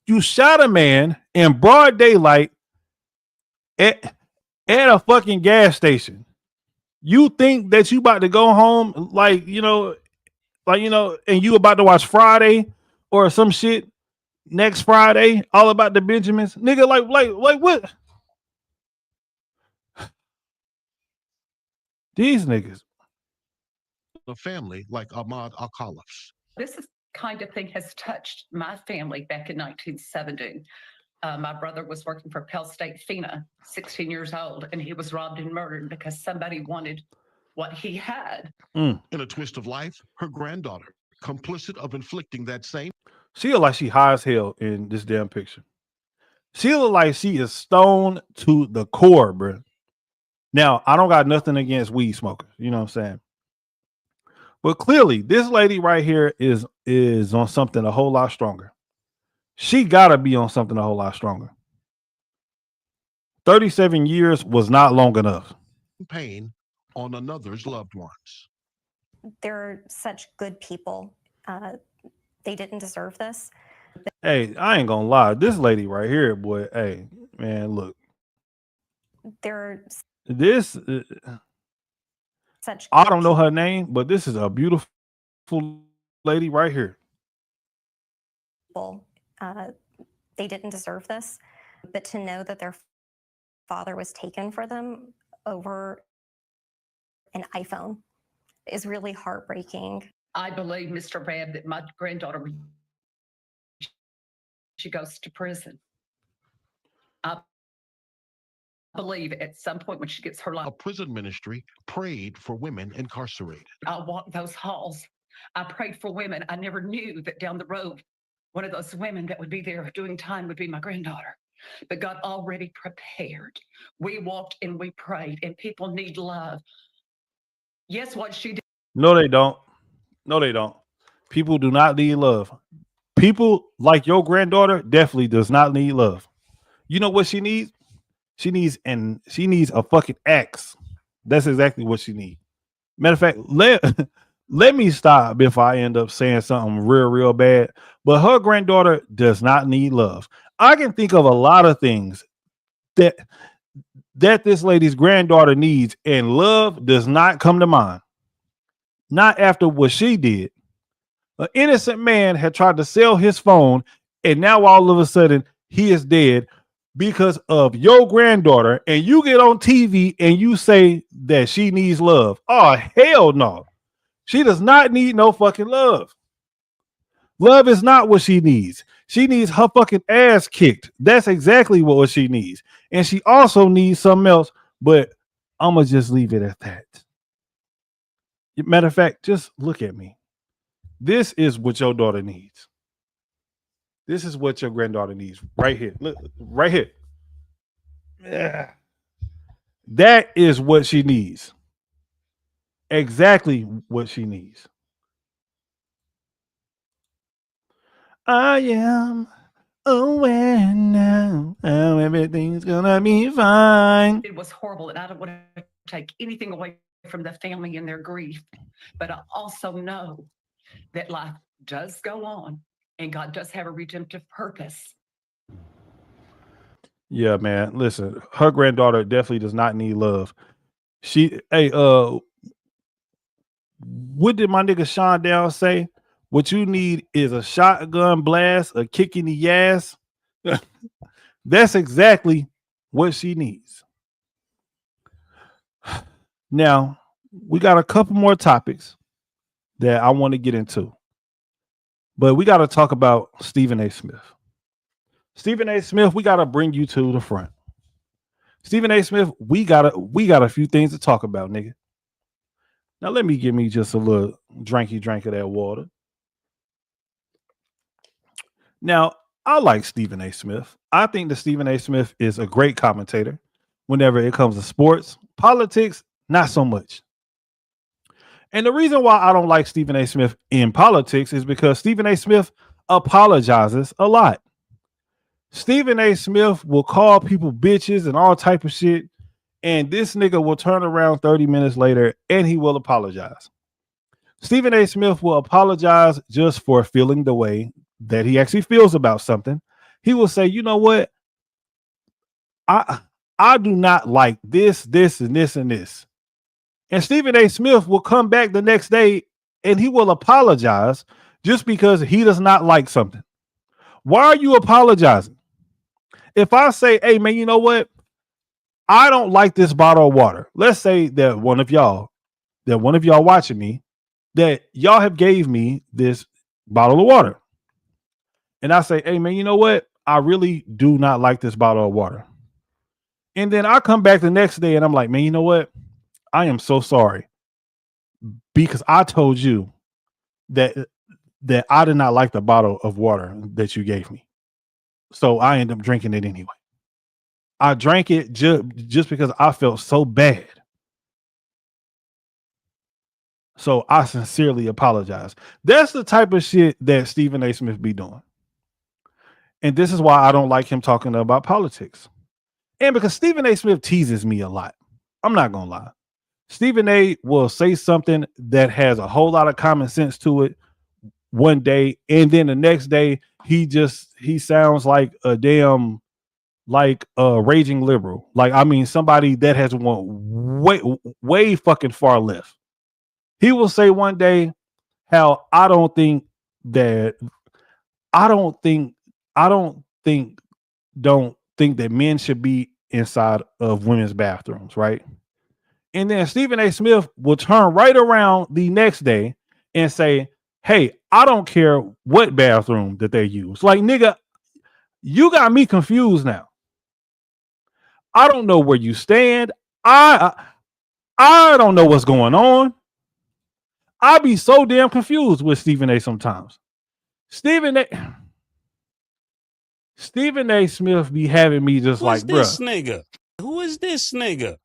You shot a man in broad daylight at a fucking gas station. You think that you about to go home, like, and you about to watch Friday or some shit next Friday, all about the Benjamins, nigga. Like what? These niggas. A family like Ahmad Al-Khalaf. This kind of thing has touched my family back in 1970. My brother was working for Pell State FENA, 16 years old, and he was robbed and murdered because somebody wanted what he had. In a twist of life, her granddaughter, complicit of inflicting that same. She look like she high as hell in this damn picture. She look like she is stoned to the core, bro. Now, I don't got nothing against weed smokers, you know what I'm saying? But clearly, this lady right here is on something a whole lot stronger. She gotta be on something a whole lot stronger. 37 years was not long enough. Pain on another's loved ones. They're such good people. They didn't deserve this. Hey, I ain't gonna lie. This lady right here, boy. Hey, man, look. I don't know her name, but this is a beautiful lady right here. They didn't deserve this, but to know that their father was taken for them over an iPhone is really heartbreaking. I believe, Mr. Babb, that my granddaughter, she goes to prison. I believe at some point when she gets her life. A prison ministry prayed for women incarcerated. I walked those halls. I prayed for women. I never knew that down the road, one of those women that would be there doing time would be my granddaughter. But God already prepared. We walked and we prayed, and people need love. Yes, what she did. No, they don't. No, they don't. People do not need love. People like your granddaughter definitely does not need love. You know what she needs? She needs a fucking axe. That's exactly what she needs. Matter of fact, let me stop if I end up saying something real bad. But her granddaughter does not need love. I can think of a lot of things that this lady's granddaughter needs, and love does not come to mind. Not after what she did. An innocent man had tried to sell his phone, and now all of a sudden he is dead because of your granddaughter, and you get on TV and you say that she needs love. Oh, hell no. She does not need no fucking love. Love is not what she needs. She needs her fucking ass kicked. That's exactly what she needs. And she also needs something else, but I'm going to just leave it at that. Matter of fact, just look at me. This is what your daughter needs. This is what your granddaughter needs right here. Look, right here. Yeah. That is what she needs. Exactly what she needs. I am aware now how everything's gonna be fine. It was horrible, and I don't want to take anything away from the family and their grief, but I also know that life does go on, and God does have a redemptive purpose. Yeah, man. Listen, her granddaughter definitely does not need love. What did my nigga Sean Down say? What you need is a shotgun blast, a kick in the ass. That's exactly what she needs. Now, we got a couple more topics that I want to get into. But we got to talk about Stephen A. Smith. Stephen A. Smith, we got to bring you to the front. Stephen A. Smith, we got a few things to talk about, nigga. Now let me give me just a little drink of that water. Now, I like Stephen A. Smith. I think that Stephen A. Smith is a great commentator whenever it comes to sports. Politics, not so much. And the reason why I don't like Stephen A. Smith in politics is because Stephen A. Smith apologizes a lot. Stephen A. Smith will call people bitches and all type of shit, and this nigga will turn around 30 minutes later and he will apologize. Stephen A. Smith will apologize just for feeling the way that he actually feels about something. He will say, you know what? I do not like this, and this, and this. And Stephen A. Smith will come back the next day and he will apologize just because he does not like something. Why are you apologizing? If I say, hey, man, you know what? I don't like this bottle of water. Let's say that one of y'all watching me, that y'all have gave me this bottle of water. And I say, hey, man, you know what? I really do not like this bottle of water. And then I come back the next day and I'm like, man, you know what? I am so sorry because I told you that I did not like the bottle of water that you gave me. So I ended up drinking it anyway. I drank it just because I felt so bad. So I sincerely apologize. That's the type of shit that Stephen A. Smith be doing. And this is why I don't like him talking about politics. And because Stephen A. Smith teases me a lot. I'm not going to lie. Stephen A. will say something that has a whole lot of common sense to it one day, and then the next day he sounds like a damn raging liberal. Like, I mean, somebody that has went way fucking far left. He will say one day how I don't think that men should be inside of women's bathrooms, right? And then Stephen A. Smith will turn right around the next day and say, hey, I don't care what bathroom that they use. Like, nigga, you got me confused now. I don't know where you stand. I don't know what's going on. I be so damn confused with Stephen A. sometimes. Stephen A. Smith be having me just like, bruh. This nigga? Who is this nigga?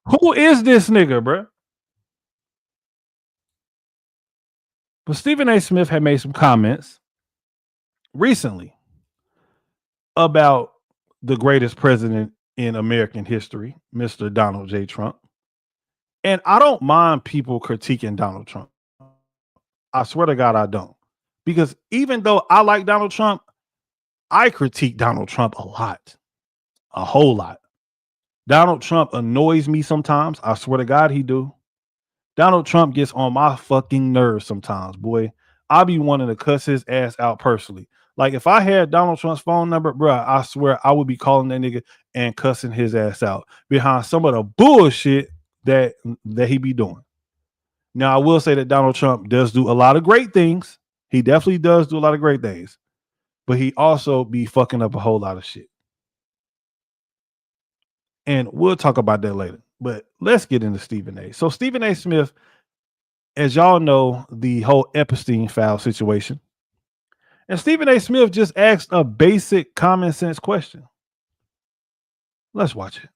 Who is this nigga, bruh? But Stephen A. Smith had made some comments recently about the greatest president in American history, Mr. Donald J. Trump. And I don't mind people critiquing Donald Trump. I swear to God, I don't. Because even though I like Donald Trump, I critique Donald Trump a lot. A whole lot. Donald Trump annoys me sometimes. I swear to God, he do. Donald Trump gets on my fucking nerves sometimes, boy. I be wanting to cuss his ass out personally. Like, if I had Donald Trump's phone number, bruh, I swear I would be calling that nigga and cussing his ass out behind some of the bullshit that he be doing. Now, I will say that Donald Trump does do a lot of great things. He definitely does do a lot of great things. But he also be fucking up a whole lot of shit. And we'll talk about that later. But let's get into Stephen A. So Stephen A. Smith, as y'all know, the whole Epstein file situation. And Stephen A. Smith just asked a basic common sense question. Let's watch it.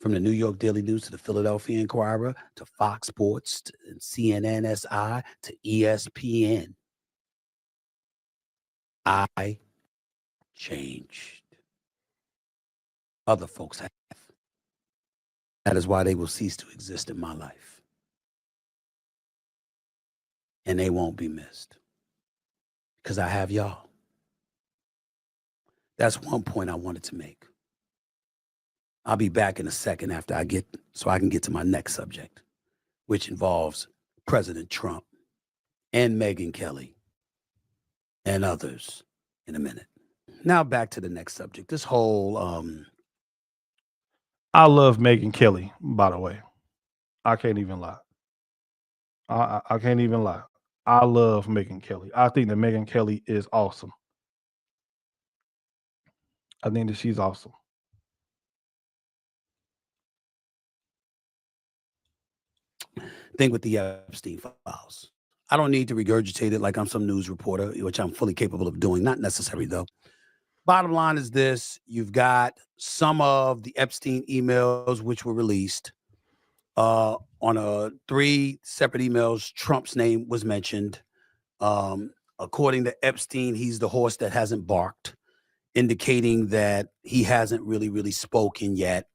From the New York Daily News to the Philadelphia Inquirer to Fox Sports to CNN SI to ESPN. I changed. Other folks have. That is why they will cease to exist in my life. And they won't be missed. Because I have y'all. That's one point I wanted to make. I'll be back in a second after I can get to my next subject, which involves President Trump and Megyn Kelly and others in a minute. Now back to the next subject. This whole I love Megyn Kelly, by the way. I can't even lie. I can't even lie. I love Megyn Kelly. I think that Megyn Kelly is awesome. I think that she's awesome. Thing with the Epstein files. I don't need to regurgitate it like I'm some news reporter, which I'm fully capable of doing. Not necessary, though. Bottom line is this. You've got some of the Epstein emails which were released. On 3 separate emails, Trump's name was mentioned. According to Epstein, he's the horse that hasn't barked, indicating that he hasn't really spoken yet,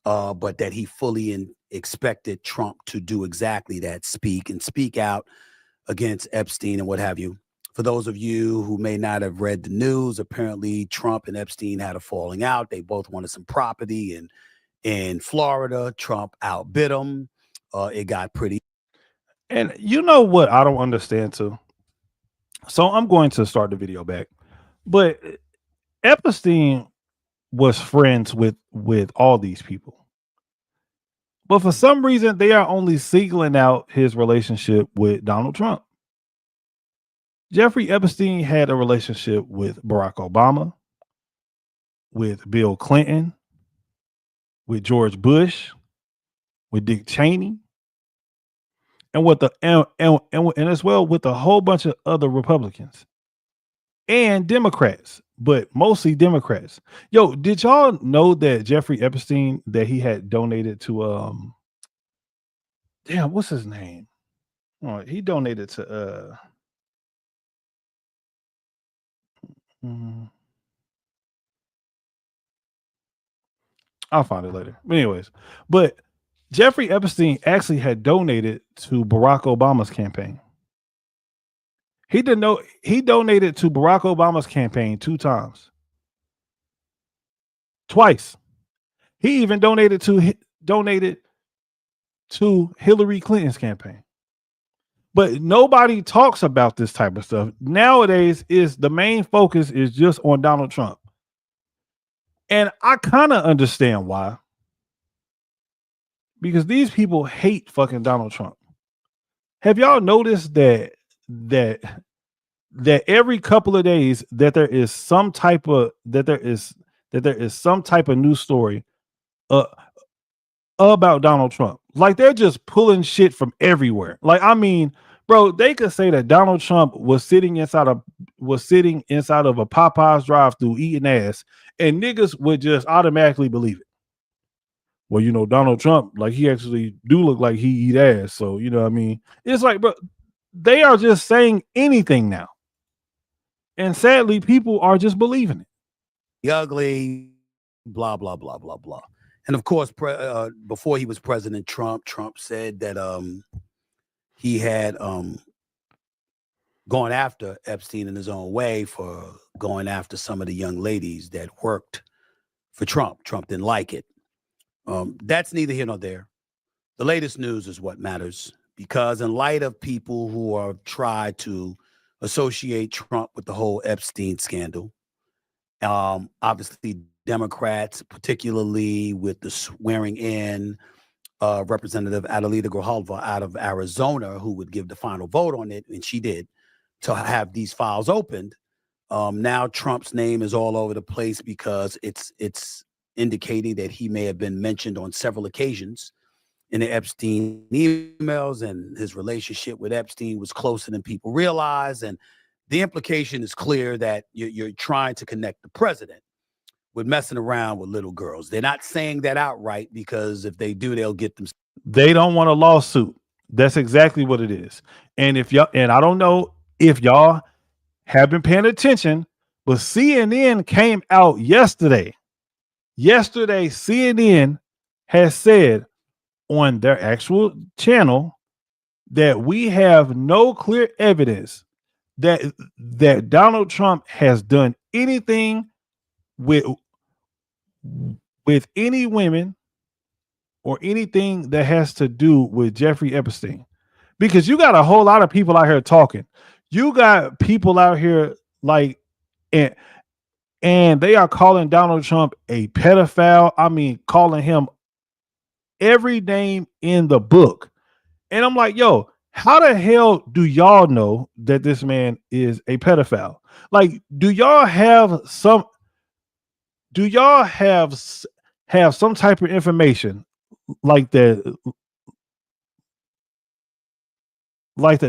but that he fully expected Trump to do exactly that, speak out against Epstein and what have you. For those of you who may not have read the news, apparently Trump and Epstein had a falling out. They both wanted some property in Florida. Trump outbid him. It got pretty. And you know what I don't understand too? So I'm going to start the video back. But Epstein was friends with all these people. But for some reason, they are only singling out his relationship with Donald Trump. Jeffrey Epstein had a relationship with Barack Obama, with Bill Clinton, with George Bush, with Dick Cheney, and with and as well with a whole bunch of other Republicans and Democrats, but mostly Democrats. Yo, did y'all know that Jeffrey Epstein, that he had donated to what's his name? Oh, he donated to I'll find it later. Anyways, but Jeffrey Epstein actually had donated to Barack Obama's campaign. He donated to Barack Obama's campaign 2 times. Twice. He even donated to Hillary Clinton's campaign. But nobody talks about this type of stuff. Nowadays, the main focus is just on Donald Trump. And I kind of understand why. Because these people hate fucking Donald Trump. Have y'all noticed that every couple of days that there is some type of news story about Donald Trump? Like they're just pulling shit from everywhere. Like, I mean, bro, they could say that Donald Trump was sitting inside of a Popeyes drive-thru eating ass, and niggas would just automatically believe it. Well, you know, Donald Trump, like he actually do look like he eat ass. So, you know what I mean? It's like, bro, they are just saying anything now. And sadly, people are just believing it. Ugly, blah, blah, blah, blah, blah. And of course, before he was President Trump said that he had gone after Epstein in his own way for going after some of the young ladies that worked for Trump. Trump didn't like it. That's neither here nor there. The latest news is what matters, because in light of people who are tried to associate Trump with the whole Epstein scandal, obviously Democrats, particularly with the swearing in Representative Adelita Grijalva out of Arizona, who would give the final vote on it, and she did, to have these files opened. Now Trump's name is all over the place because it's indicating that he may have been mentioned on several occasions in the Epstein emails, and his relationship with Epstein was closer than people realize. And the implication is clear that you're trying to connect the president with messing around with little girls. They're not saying that outright, because if they do, they'll get them. They don't want a lawsuit. That's exactly what it is. And I don't know if y'all have been paying attention, but CNN came out yesterday. Yesterday, CNN has said on their actual channel that we have no clear evidence that Donald Trump has done anything with any women or anything that has to do with Jeffrey Epstein. Because you got a whole lot of people out here talking. You got people out here like, and they are calling Donald Trump a pedophile. I mean, calling him every name in the book. And I'm like, yo, how the hell do y'all know that this man is a pedophile? Like, do y'all have some type of information like that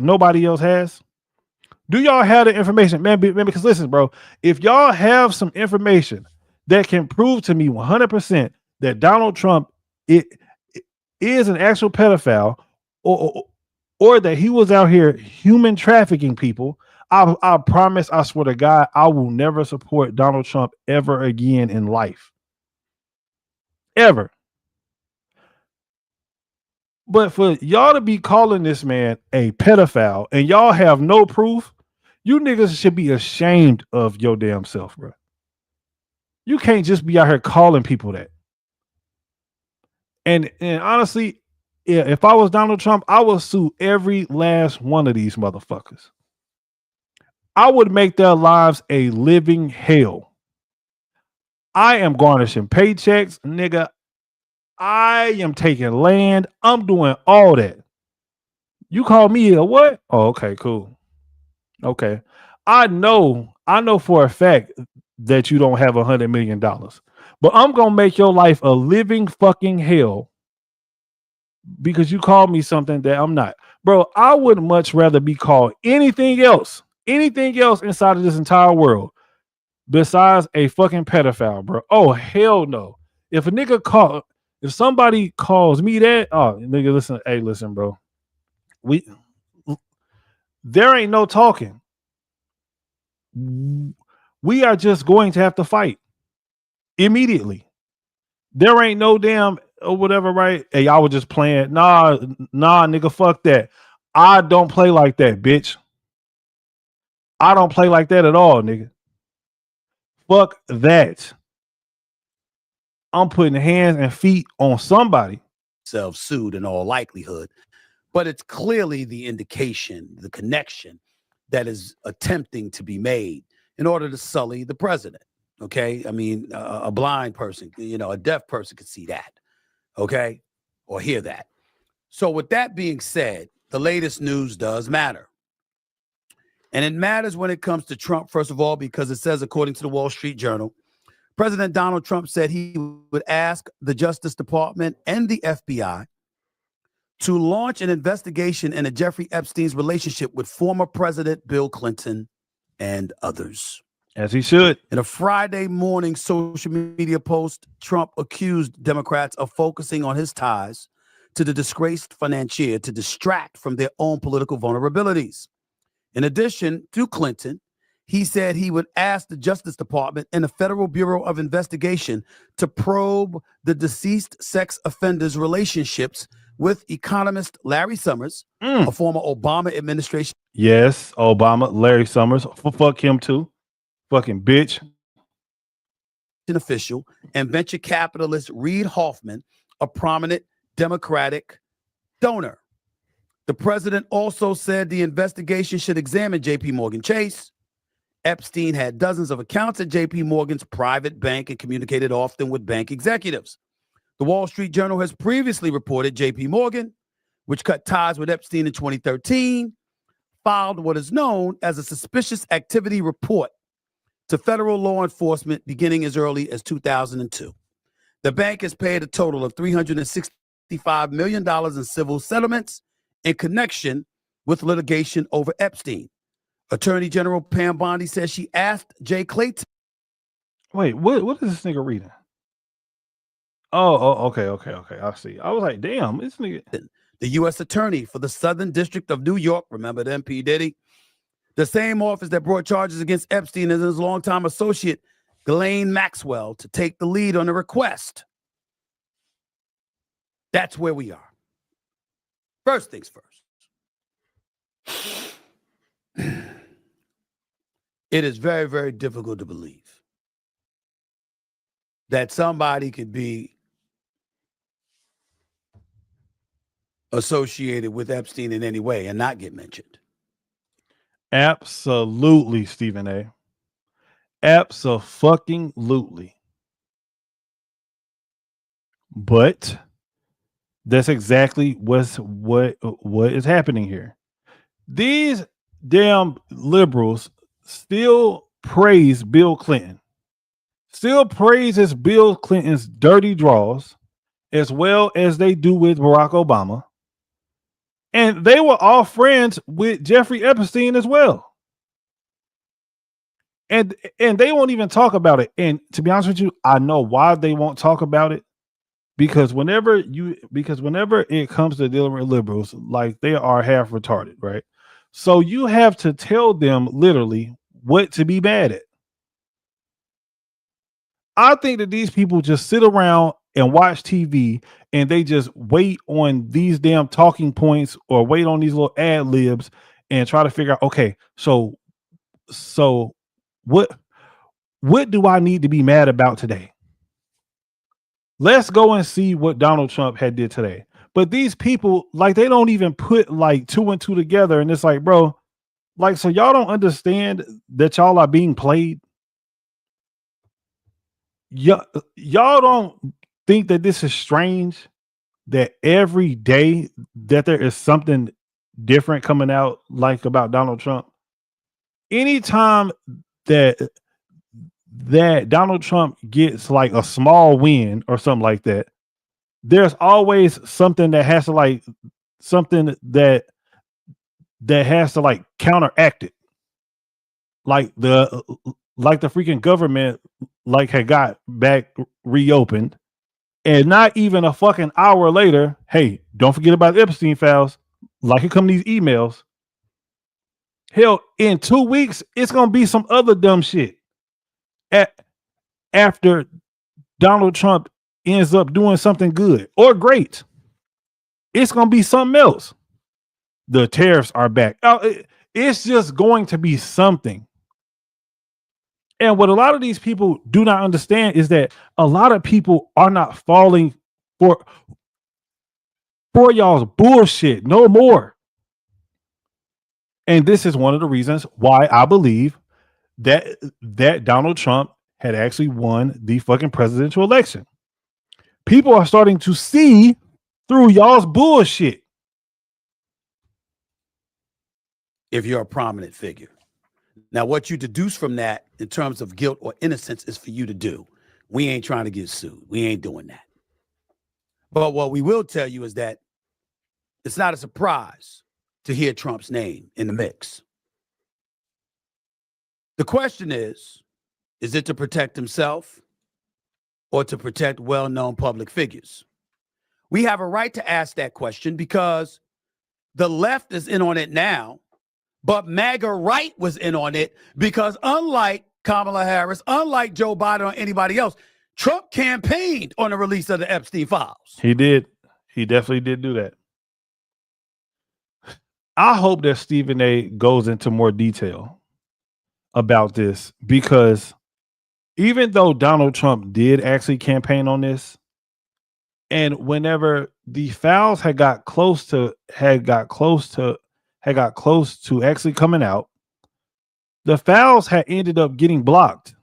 nobody else has? Do y'all have the information, man? Because listen, bro, if y'all have some information that can prove to me 100% that Donald Trump is an actual pedophile, or that he was out here human trafficking people, I promise, I swear to God, I will never support Donald Trump ever again in life. Ever. But for y'all to be calling this man a pedophile and y'all have no proof, you niggas should be ashamed of your damn self, bro. You can't just be out here calling people that. And honestly, if I was Donald Trump, I would sue every last one of these motherfuckers. I would make their lives a living hell. I am garnishing paychecks, nigga. I am taking land. I'm doing all that. You call me a what? Oh, okay, cool. Okay. I know for a fact that you don't have $100 million, but I'm going to make your life a living fucking hell because you called me something that I'm not. Bro, I would much rather be called anything else inside of this entire world besides a fucking pedophile, bro. Oh, hell no. If somebody calls me that, oh, nigga, listen, bro. There ain't no talking. We are just going to have to fight immediately. There ain't no damn or whatever, right? Hey, y'all were just playing. Nah, nigga, fuck that. I don't play like that, bitch. I don't play like that at all, nigga. Fuck that. I'm putting hands and feet on somebody. Self-sued in all likelihood. But it's clearly the indication, the connection that is attempting to be made in order to sully the president. Okay. I mean, a blind person, a deaf person could see that. Okay. Or hear that. So with that being said, the latest news does matter. And it matters when it comes to Trump, first of all, because it says, according to the Wall Street Journal, President Donald Trump said he would ask the Justice Department and the FBI to launch an investigation into Jeffrey Epstein's relationship with former President Bill Clinton and others. As he should. In a Friday morning social media post, Trump accused Democrats of focusing on his ties to the disgraced financier to distract from their own political vulnerabilities. In addition to Clinton, he said he would ask the Justice Department and the Federal Bureau of Investigation to probe the deceased sex offenders' relationships with economist Larry Summers, a former Obama administration. Yes, Obama, Larry Summers. Fuck him too. Fucking bitch. Official, and venture capitalist Reid Hoffman, a prominent Democratic donor. The president also said the investigation should examine J.P. Morgan Chase. Epstein had dozens of accounts at J.P. Morgan's private bank and communicated often with bank executives. The Wall Street Journal has previously reported J.P. Morgan, which cut ties with Epstein in 2013, filed what is known as a suspicious activity report to federal law enforcement beginning as early as 2002. The bank has paid a total of $365 million in civil settlements in connection with litigation over Epstein. Attorney General Pam Bondi says she asked Jay Clayton. Wait, what is this nigga reading? Oh, okay. I see. I was like, damn, this nigga. The U.S. Attorney for the Southern District of New York, remember them, P. Diddy? The same office that brought charges against Epstein and his longtime associate, Ghislaine Maxwell, to take the lead on the request. That's where we are. First things first. It is very, very difficult to believe that somebody could be associated with Epstein in any way and not get mentioned. Absolutely, Stephen A. Abso-fucking-lutely. But that's exactly what is happening here. These damn liberals still praise Bill Clinton, still praises Bill Clinton's dirty draws, as well as they do with Barack Obama. And they were all friends with Jeffrey Epstein as well. And they won't even talk about it. And to be honest with you, I know why they won't talk about it. Because whenever it comes to dealing with liberals, like, they are half retarded, right? So you have to tell them literally what to be mad at. I think that these people just sit around and watch TV and they just wait on these damn talking points or wait on these little ad libs and try to figure out, okay, so what do I need to be mad about today? Let's go and see what Donald Trump had did today. But these people, like, they don't even put like 2 and 2 together. And it's like, bro, like, so y'all don't understand that y'all are being played. Y'all don't think that this is strange, that every day that there is something different coming out, like, about Donald Trump. Anytime that Donald Trump gets like a small win or something like that, there's always something that has to like counteract it. Like the freaking government like had got back reopened, and not even a fucking hour later, hey, don't forget about the Epstein files. Like, here come these emails. Hell, in 2 weeks, it's gonna be some other dumb shit. After Donald Trump ends up doing something good or great, it's going to be something else. The tariffs are back. It's just going to be something. And what a lot of these people do not understand is that a lot of people are not falling for y'all's bullshit no more. And this is one of the reasons why I believe that Donald Trump had actually won the fucking presidential election. People are starting to see through y'all's bullshit. If you're a prominent figure. Now, what you deduce from that in terms of guilt or innocence is for you to do. We ain't trying to get sued. We ain't doing that. But what we will tell you is that it's not a surprise to hear Trump's name in the mix. The question is it to protect himself or to protect well-known public figures? We have a right to ask that question because the left is in on it now, but MAGA right was in on it because unlike Kamala Harris, unlike Joe Biden or anybody else, Trump campaigned on the release of the Epstein files. He did. He definitely did do that. I hope that Stephen A. goes into more detail about this because even though Donald Trump did actually campaign on this, and whenever the files had got close to actually coming out, the files had ended up getting blocked.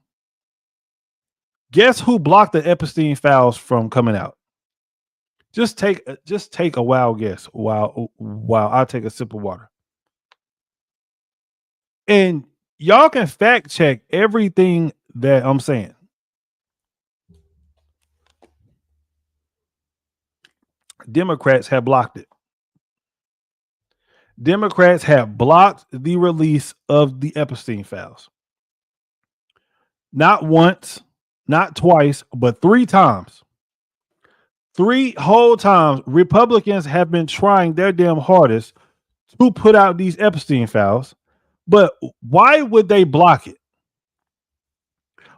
Guess who blocked the Epstein files from coming out? Just take a wild guess while I take a sip of water. And y'all can fact check everything that I'm saying. Democrats have blocked it. Democrats have blocked the release of the Epstein files. Not once, not twice, but 3 times. 3 whole times, Republicans have been trying their damn hardest to put out these Epstein files. But why would they block it?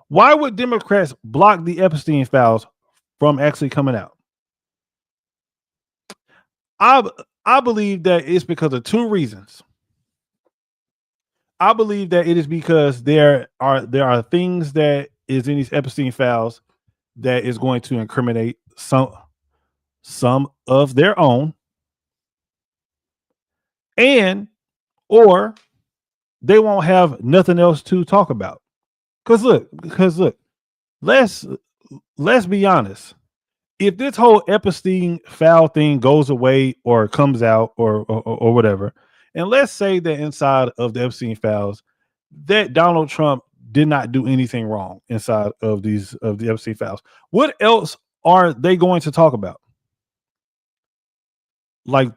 Why would Democrats block the Epstein files from actually coming out? I believe that it's because of 2 reasons. I believe that it is because there are things that is in these Epstein files that is going to incriminate some of their own, or they won't have nothing else to talk about. Because look, let's be honest. If this whole Epstein file thing goes away or comes out or whatever, and let's say that inside of the Epstein files that Donald Trump did not do anything wrong inside of the Epstein files, what else are they going to talk about? Like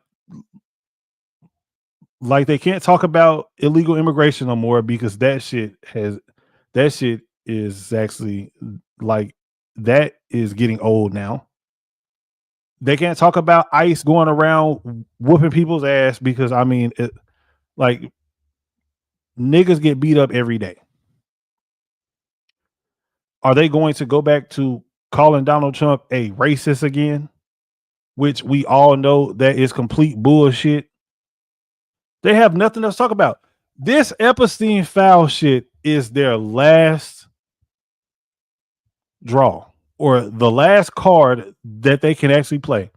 they can't talk about illegal immigration no more because that shit is actually like that is getting old now. They can't talk about ICE going around whooping people's ass because niggas get beat up every day. Are they going to go back to calling Donald Trump a racist again? Which we all know that is complete bullshit. They have nothing else to talk about. This Epstein file shit is their last draw or the last card that they can actually play.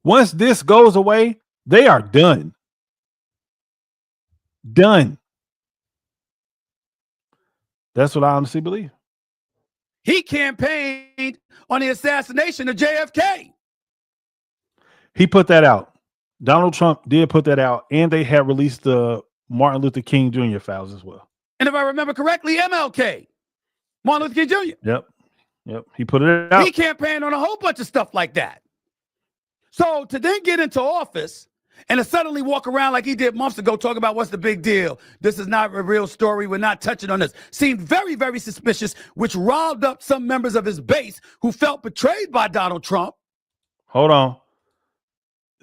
Once this goes away, they are done. Done. That's what I honestly believe. He campaigned on the assassination of JFK. He put that out. Donald Trump did put that out, and they had released the Martin Luther King Jr. files as well. And if I remember correctly, MLK, Martin Luther King Jr. Yep. He put it out. He campaigned on a whole bunch of stuff like that. So to then get into office and to suddenly walk around like he did months ago, talk about what's the big deal. This is not a real story. We're not touching on this. Seemed very, very suspicious, which riled up some members of his base who felt betrayed by Donald Trump. Hold on.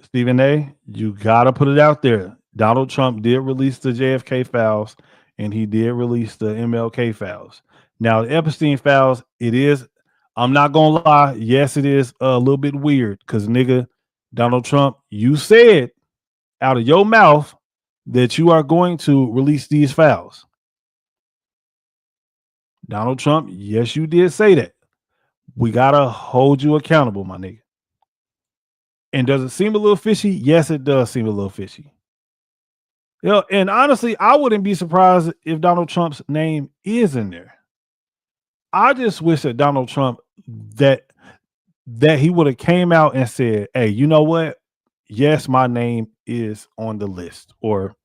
Stephen A., you got to put it out there. Donald Trump did release the JFK files, and he did release the MLK files. Now, the Epstein files, I'm not going to lie, yes, it is a little bit weird because, nigga, Donald Trump, you said out of your mouth that you are going to release these files. Donald Trump, yes, you did say that. We got to hold you accountable, my nigga. And does it seem a little fishy? Yes, it does seem a little fishy. And honestly, I wouldn't be surprised if Donald Trump's name is in there. I just wish that Donald Trump that he would have came out and said, "Hey, you know what? Yes, my name is on the list, or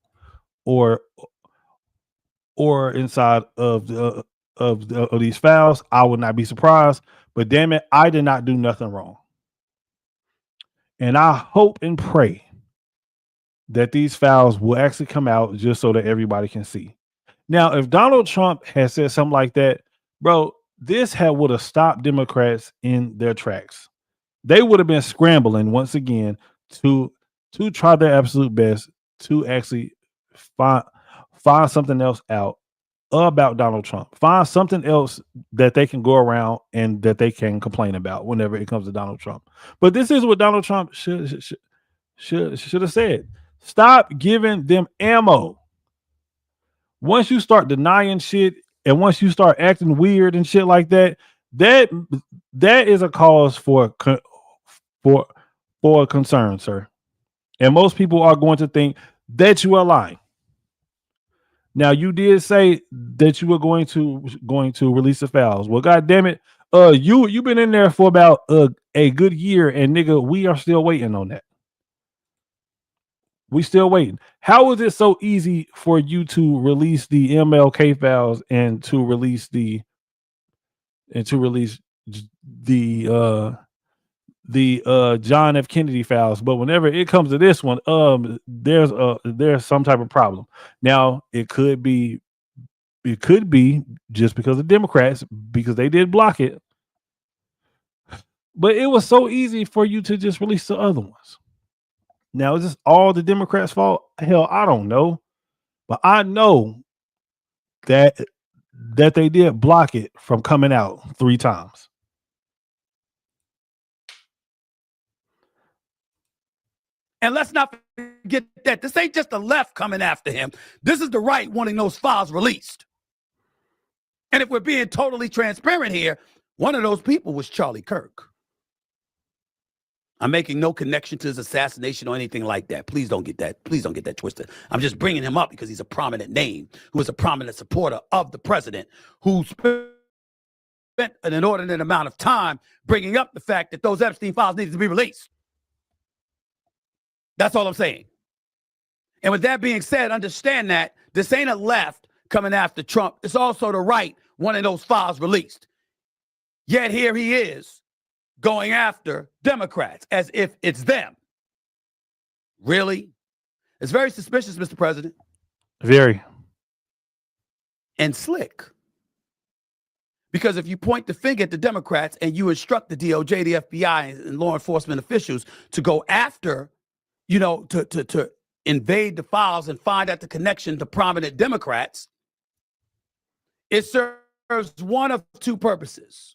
inside of of these files. I would not be surprised. But damn it, I did not do nothing wrong. And I hope and pray that these files will actually come out just so that everybody can see. Now, if Donald Trump had said something like that, bro, this would have stopped Democrats in their tracks. They would have been scrambling once again to try their absolute best to actually find something else out about Donald Trump. Find something else that they can go around and that they can complain about whenever it comes to Donald Trump. But this is what Donald Trump should have said. Stop giving them ammo. Once you start denying shit and once you start acting weird and shit like that, that is a cause for concern, sir. And most people are going to think that you are lying. Now, you did say that you were going to release the files. Well, God damn it, you've been in there for about a good year, and nigga, we are still waiting on that. We still waiting. How is it so easy for you to release the MLK files and to release the John F. Kennedy files, but whenever it comes to this one, there's some type of problem. Now, it could be just because of Democrats, because they did block it. But it was so easy for you to just release the other ones. Now, is this all the Democrats' fault? Hell, I don't know. But I know that they did block it from coming out 3 times. And let's not forget that this ain't just the left coming after him. This is the right wanting those files released. And if we're being totally transparent here, one of those people was Charlie Kirk. I'm making no connection to his assassination or anything like that. Please don't get that. Please don't get that twisted. I'm just bringing him up because he's a prominent name, who is a prominent supporter of the president, who spent an inordinate amount of time bringing up the fact that those Epstein files needed to be released. That's all I'm saying. And with that being said, understand that this ain't a left coming after Trump. It's also the right wanting those files released. Yet here he is going after Democrats as if it's them. Really? It's very suspicious, Mr. President. Very. And slick. Because if you point the finger at the Democrats and you instruct the DOJ, the FBI, and law enforcement officials to go after, to invade the files and find out the connection to prominent Democrats, it serves one of 2 purposes.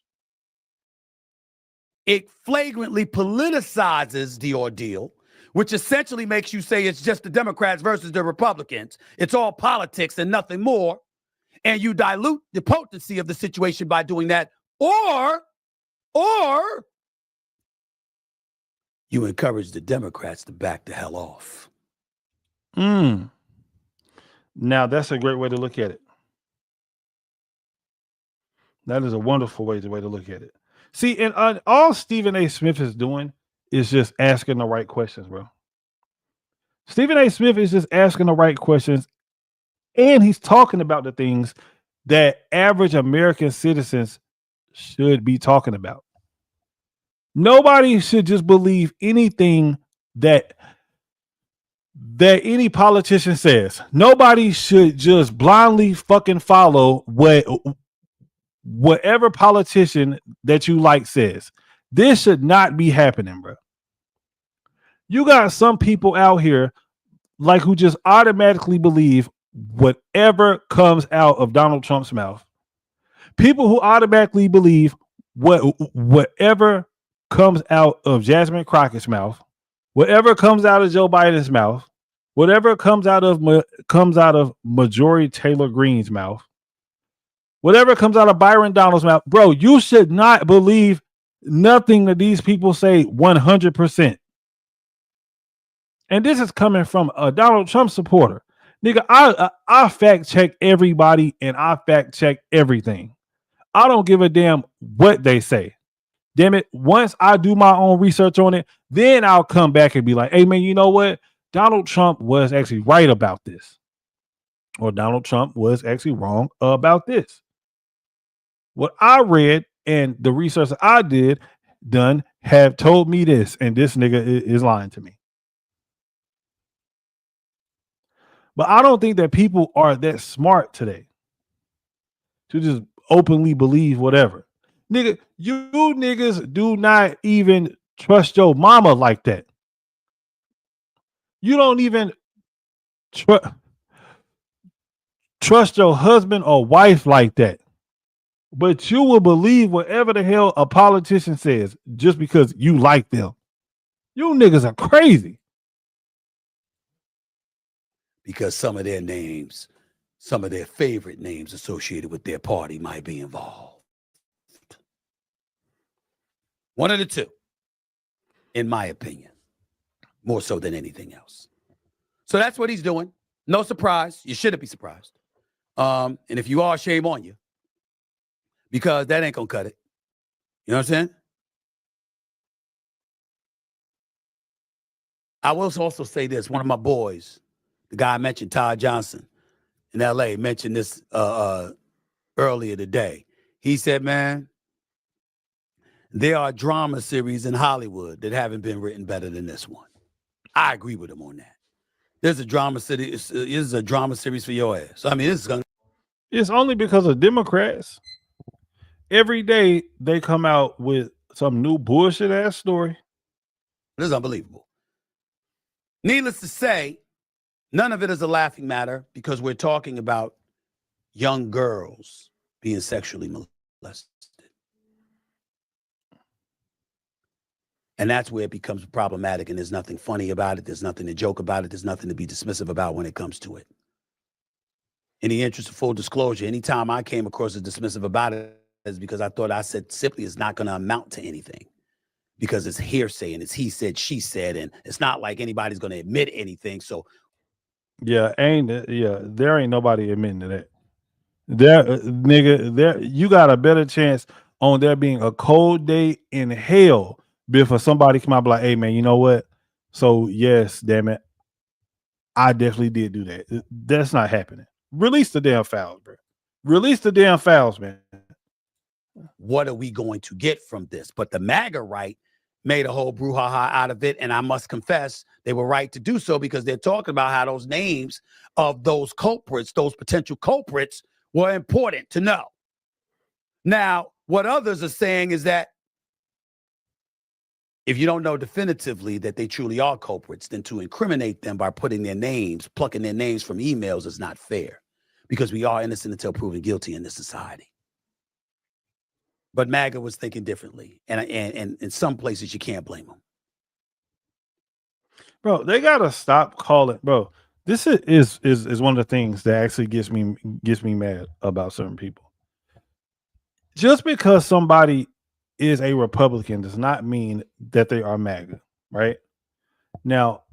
It flagrantly politicizes the ordeal, which essentially makes you say it's just the Democrats versus the Republicans. It's all politics and nothing more. And you dilute the potency of the situation by doing that. Or you encourage the Democrats to back the hell off. Now, that's a great way to look at it. That is a wonderful way to look at it. See, and all Stephen A. Smith is doing is just asking the right questions, bro. Stephen A. Smith is just asking the right questions, and he's talking about the things that average American citizens should be talking about. Nobody should just believe anything that any politician says. Nobody should just blindly fucking follow whatever politician that you like says. This should not be happening, bro. You got some people out here like who just automatically believe whatever comes out of Donald Trump's mouth. People who automatically believe whatever comes out of Jasmine Crockett's mouth, whatever comes out of Joe Biden's mouth, whatever comes out of Marjorie Taylor Greene's mouth, whatever comes out of Byron Donald's mouth, bro, you should not believe nothing that these people say 100%. And this is coming from a Donald Trump supporter. Nigga, I fact check everybody and I fact check everything. I don't give a damn what they say. Damn it. Once I do my own research on it, then I'll come back and be like, hey, man, you know what? Donald Trump was actually right about this. Or Donald Trump was actually wrong about this. What I read and the research that I done have told me this, and this nigga is lying to me. But I don't think that people are that smart today to just openly believe whatever. Nigga, you niggas do not even trust your mama like that. You don't even trust your husband or wife like that. But you will believe whatever the hell a politician says just because you like them. You niggas are crazy. Because some of their names, some of their favorite names associated with their party might be involved. One of the two, in my opinion, more so than anything else. So that's what he's doing. No surprise. You shouldn't be surprised. And if you are, shame on you. Because that ain't going to cut it. You know what I'm saying? I will also say this. One of my boys, the guy I mentioned, Todd Johnson in LA, mentioned this earlier today. He said, man, there are drama series in Hollywood that haven't been written better than this one. I agree with him on that. There's a drama series. This is a drama series for your ass. I mean, this is gonna. It's only because of Democrats. Every day they come out with some new bullshit ass story. This is unbelievable. Needless to say, none of it is a laughing matter because we're talking about young girls being sexually molested. And that's where it becomes problematic, and there's nothing funny about it. There's nothing to joke about it. There's nothing to be dismissive about when it comes to it. In the interest of full disclosure, anytime I came across a dismissive about it, is because I thought I said simply it's not going to amount to anything because it's hearsay and it's he said, she said, and it's not like anybody's going to admit anything. So, there ain't nobody admitting to that. Nigga, you got a better chance on there being a cold day in hell before somebody come out and be like, hey man, you know what? So yes, damn it, I definitely did do that. That's not happening. Release the damn files, bro. Release the damn files, man. What are we going to get from this? But the MAGA right made a whole brouhaha out of it. And I must confess, they were right to do so because they're talking about how those names of those culprits, those potential culprits, were important to know. Now, what others are saying is that if you don't know definitively that they truly are culprits, then to incriminate them by putting their names, plucking their names from emails is not fair because we are innocent until proven guilty in this society. But MAGA was thinking differently. And in some places, you can't blame them. Bro, they got to stop calling. Bro, this is one of the things that actually gets me mad about certain people. Just because somebody is a Republican does not mean that they are MAGA, right? Now,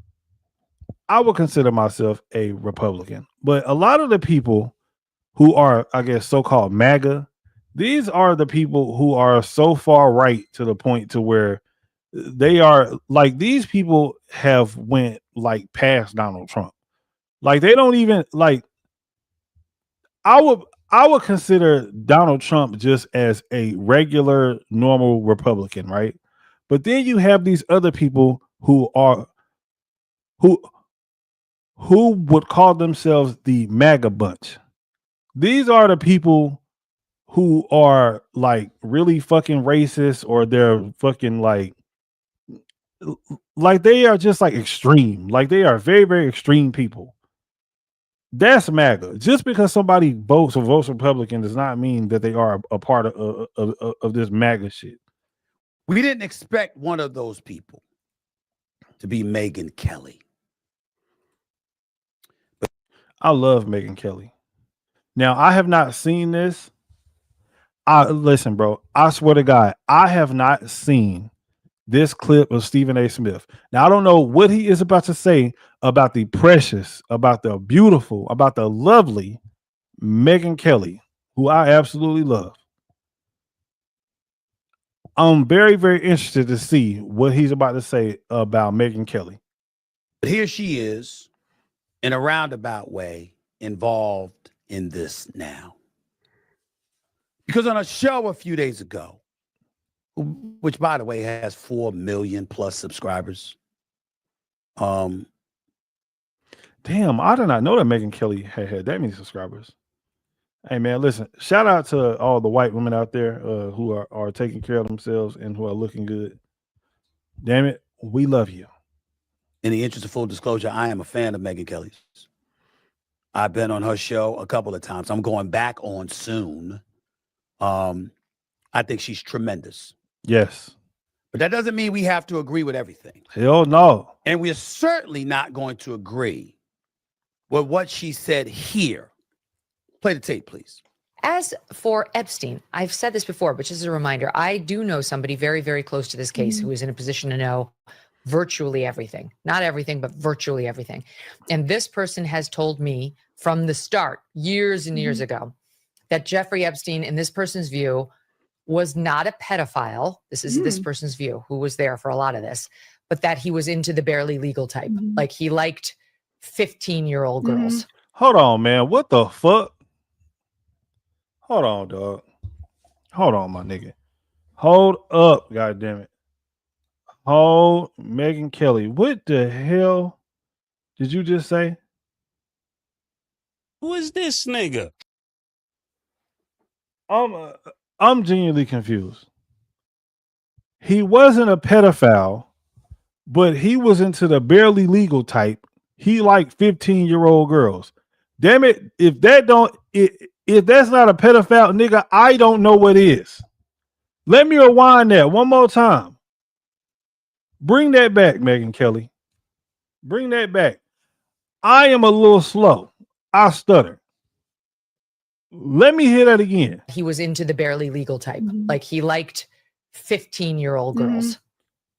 I would consider myself a Republican, but a lot of the people who are, I guess, so-called MAGA, these are the people who are so far right to the point to where they are like, these people have went like past Donald Trump. Like they don't even like, I would consider Donald Trump just as a regular, normal Republican, right? But then you have these other people who would call themselves the MAGA bunch. These are the people who are like really fucking racist, or they're fucking like they are just like extreme. Like they are very, very extreme people. That's MAGA. Just because somebody votes Republican does not mean that they are a part of this MAGA shit. We didn't expect one of those people to be Megyn Kelly. But I love Megyn Kelly. Now, I have not seen this. Listen, bro, I swear to God, I have not seen this clip of Stephen A. Smith. Now, I don't know what he is about to say about the precious, about the beautiful, about the lovely Megyn Kelly, who I absolutely love. I'm very, very interested to see what he's about to say about Megyn Kelly. But here she is, in a roundabout way, involved in this now. Because on a show a few days ago, which by the way has 4 million plus subscribers. Damn, I did not know that Megyn Kelly had that many subscribers. Hey man, listen, shout out to all the white women out there who are taking care of themselves and who are looking good. Damn it, we love you. In the interest of full disclosure, I am a fan of Megyn Kelly's. I've been on her show a couple of times. I'm going back on soon. I think she's tremendous. Yes. But that doesn't mean we have to agree with everything. Hell no. And we're certainly not going to agree with what she said here. Play the tape, please. As for Epstein, I've said this before, but just as a reminder, I do know somebody very, very close to this case who is in a position to know virtually everything. Not everything, but virtually everything. And this person has told me from the start, years and years ago, that Jeffrey Epstein, in this person's view, was not a pedophile. This is this person's view, who was there for a lot of this, but that he was into the barely legal type. Like he liked 15-year-old girls. Hold on, man. What the fuck? Hold on, dog. Hold on, my nigga. Hold up, goddammit. Oh, Megyn Kelly. What the hell did you just say? Who is this nigga? I'm genuinely confused. He wasn't a pedophile, but he was into the barely legal type. He liked 15-year-old girls. Damn it! If that's not a pedophile, nigga, I don't know what is. Let me rewind that one more time. Bring that back, Megyn Kelly. Bring that back. I am a little slow. I stutter. Let me hear that again. He was into the barely legal type. Like he liked 15-year-old girls.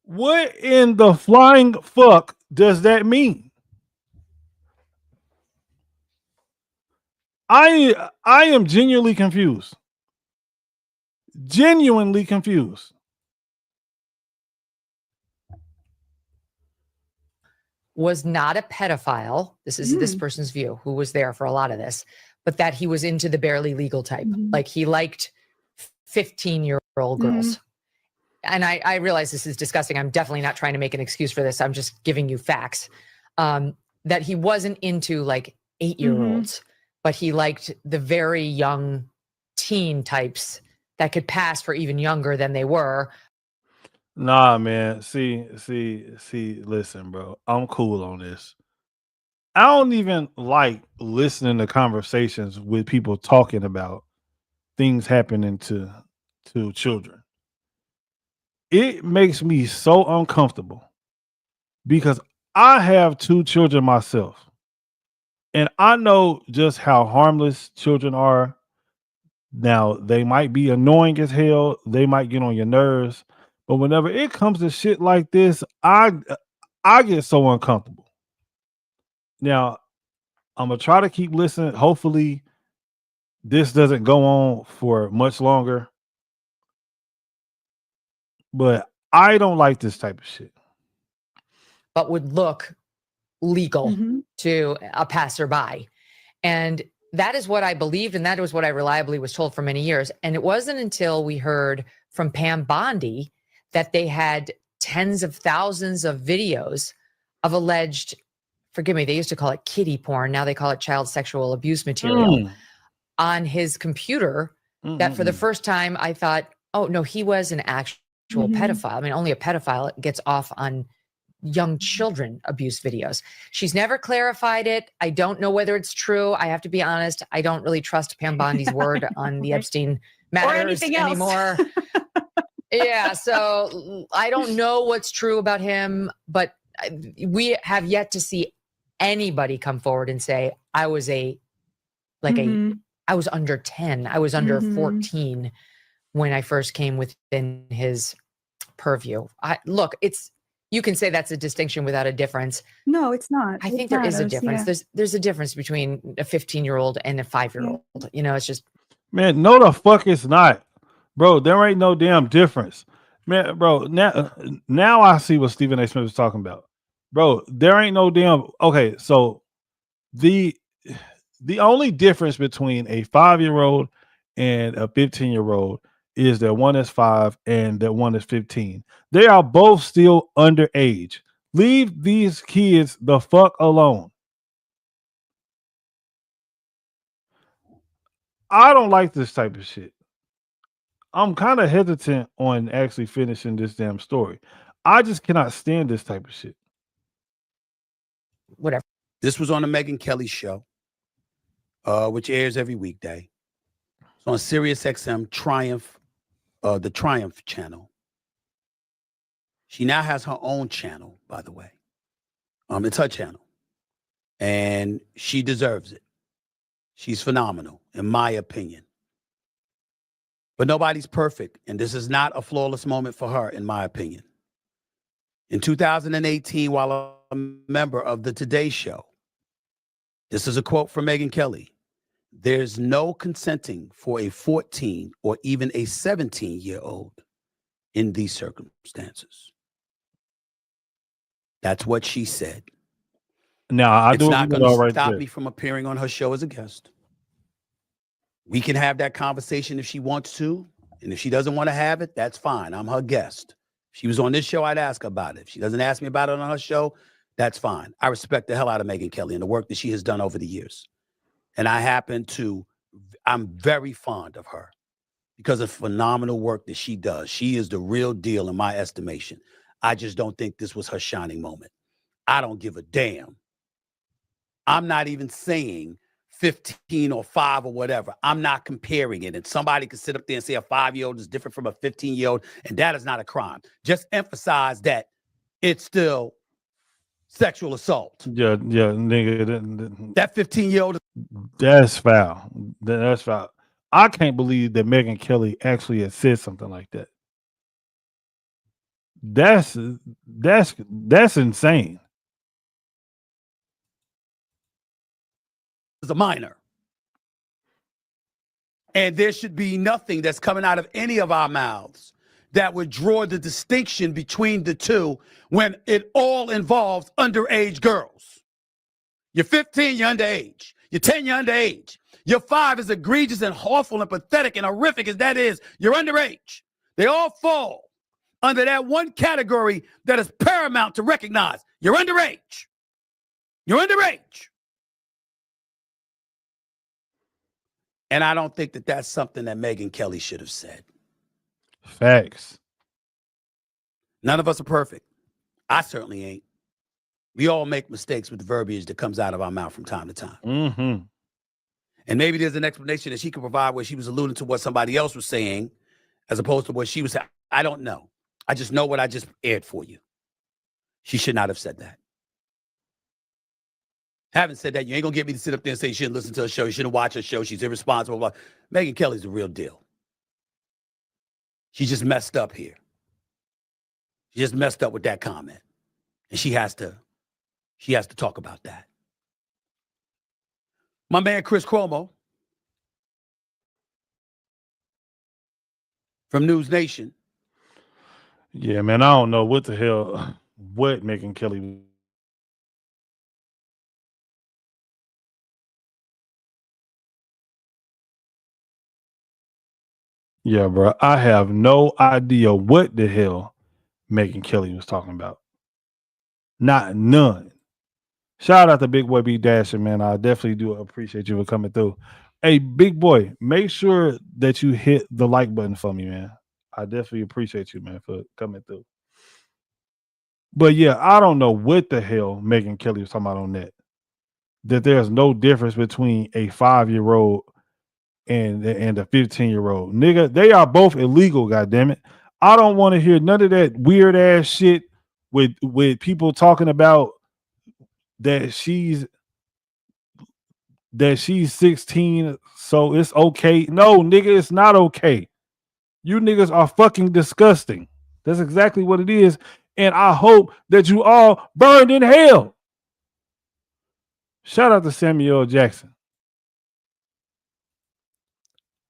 What in the flying fuck does that mean? I am genuinely confused. Genuinely confused. Was not a pedophile. This is this person's view, who was there for a lot of this, but that he was into the barely legal type. Like he liked 15-year-old girls. And I realize this is disgusting. I'm definitely not trying to make an excuse for this. I'm just giving you facts. That he wasn't into like 8-year-olds, but he liked the very young teen types that could pass for even younger than they were. Nah, man. See, listen, bro. I'm cool on this. I don't even like listening to conversations with people talking about things happening to children. It makes me so uncomfortable because I have 2 children myself. And I know just how harmless children are. Now, they might be annoying as hell. They might get on your nerves. But whenever it comes to shit like this, I get so uncomfortable. Now, I'm going to try to keep listening. Hopefully, this doesn't go on for much longer. But I don't like this type of shit. But would look legal to a passerby. And that is what I believed, and that was what I reliably was told for many years. And it wasn't until we heard from Pam Bondi that they had tens of thousands of videos of alleged, forgive me, they used to call it kiddie porn. Now they call it child sexual abuse material on his computer that for the first time I thought, oh no, he was an actual pedophile. I mean, only a pedophile gets off on young children abuse videos. She's never clarified it. I don't know whether it's true. I have to be honest. I don't really trust Pam Bondi's word on the Epstein matters anymore. Yeah, so I don't know what's true about him, but we have yet to see anybody come forward and say, I was I was under 10. I was under 14 when I first came within his purview. You can say that's a distinction without a difference. No, it's not. I think there is a difference. Yeah. There's a difference between a 15-year-old and a 5-year-old. You know, it's just. Man, no the fuck it's not. Bro, there ain't no damn difference. Man, bro, now I see what Stephen A. Smith was talking about. Bro, there ain't no damn okay, so the only difference between a 5-year-old and a 15-year-old is that one is 5 and that one is 15. They are both still underage. Leave these kids the fuck alone. I don't like this type of shit. I'm kind of hesitant on actually finishing this damn story. I just cannot stand this type of shit. Whatever. This was on the Megyn Kelly show, which airs every weekday. It's on Sirius XM Triumph, the Triumph channel. She now has her own channel, by the way. It's her channel. And she deserves it. She's phenomenal, in my opinion. But nobody's perfect, and this is not a flawless moment for her, in my opinion. In 2018, while a member of the Today Show, this is a quote from Megyn Kelly, "There's no consenting for a 14 or even a 17-year-old in these circumstances." That's what she said. Now, it's not going to stop me from appearing on her show as a guest. We can have that conversation if she wants to. And if she doesn't want to have it, that's fine. I'm her guest. If she was on this show, I'd ask her about it. If she doesn't ask me about it on her show, that's fine. I respect the hell out of Megyn Kelly and the work that she has done over the years. And I'm very fond of her because of phenomenal work that she does. She is the real deal in my estimation. I just don't think this was her shining moment. I don't give a damn. I'm not even saying 15 or 5 or whatever. I'm not comparing it. And somebody could sit up there and say a 5-year-old is different from a 15-year-old, and that is not a crime. Just emphasize that it's still sexual assault. Yeah, nigga. That 15-year-old. That's foul. That's foul. I can't believe that Megyn Kelly actually had said something like that. That's insane. Is a minor. And there should be nothing that's coming out of any of our mouths that would draw the distinction between the two when it all involves underage girls. You're 15, you're underage. You're 10, you're underage. You're 5, as egregious and awful and pathetic and horrific as that is, you're underage. They all fall under that one category that is paramount to recognize. You're underage. You're underage. And I don't think that that's something that Megyn Kelly should have said. Facts. None of us are perfect. I certainly ain't. We all make mistakes with the verbiage that comes out of our mouth from time to time. Mm-hmm. And maybe there's an explanation that she could provide where she was alluding to what somebody else was saying as opposed to what she was saying. I don't know. I just know what I just aired for you. She should not have said that. Having said that, you ain't going to get me to sit up there and say you shouldn't listen to her show, you shouldn't watch her show, she's irresponsible. Blah. Megyn Kelly's the real deal. She just messed up here. She just messed up with that comment. And she has to talk about that. My man Chris Cuomo from News Nation. Yeah, man, I don't know what the hell, what Megyn Kelly. Yeah, bro, I have no idea what the hell Megyn Kelly was talking about. Not none. Shout out to Big Boy B Dasher, man. I definitely do appreciate you for coming through. Hey, Big Boy, make sure that you hit the like button for me, man. I definitely appreciate you, man, for coming through. But yeah, I don't know what the hell Megyn Kelly was talking about on that. That there's no difference between a 5-year-old and a 15-year-old. Nigga, they are both illegal, goddammit. I don't want to hear none of that weird ass shit with people talking about that she's 16, so it's okay. No, nigga, it's not okay. You niggas are fucking disgusting. That's exactly what it is. And I hope that you all burned in hell. Shout out to Samuel Jackson.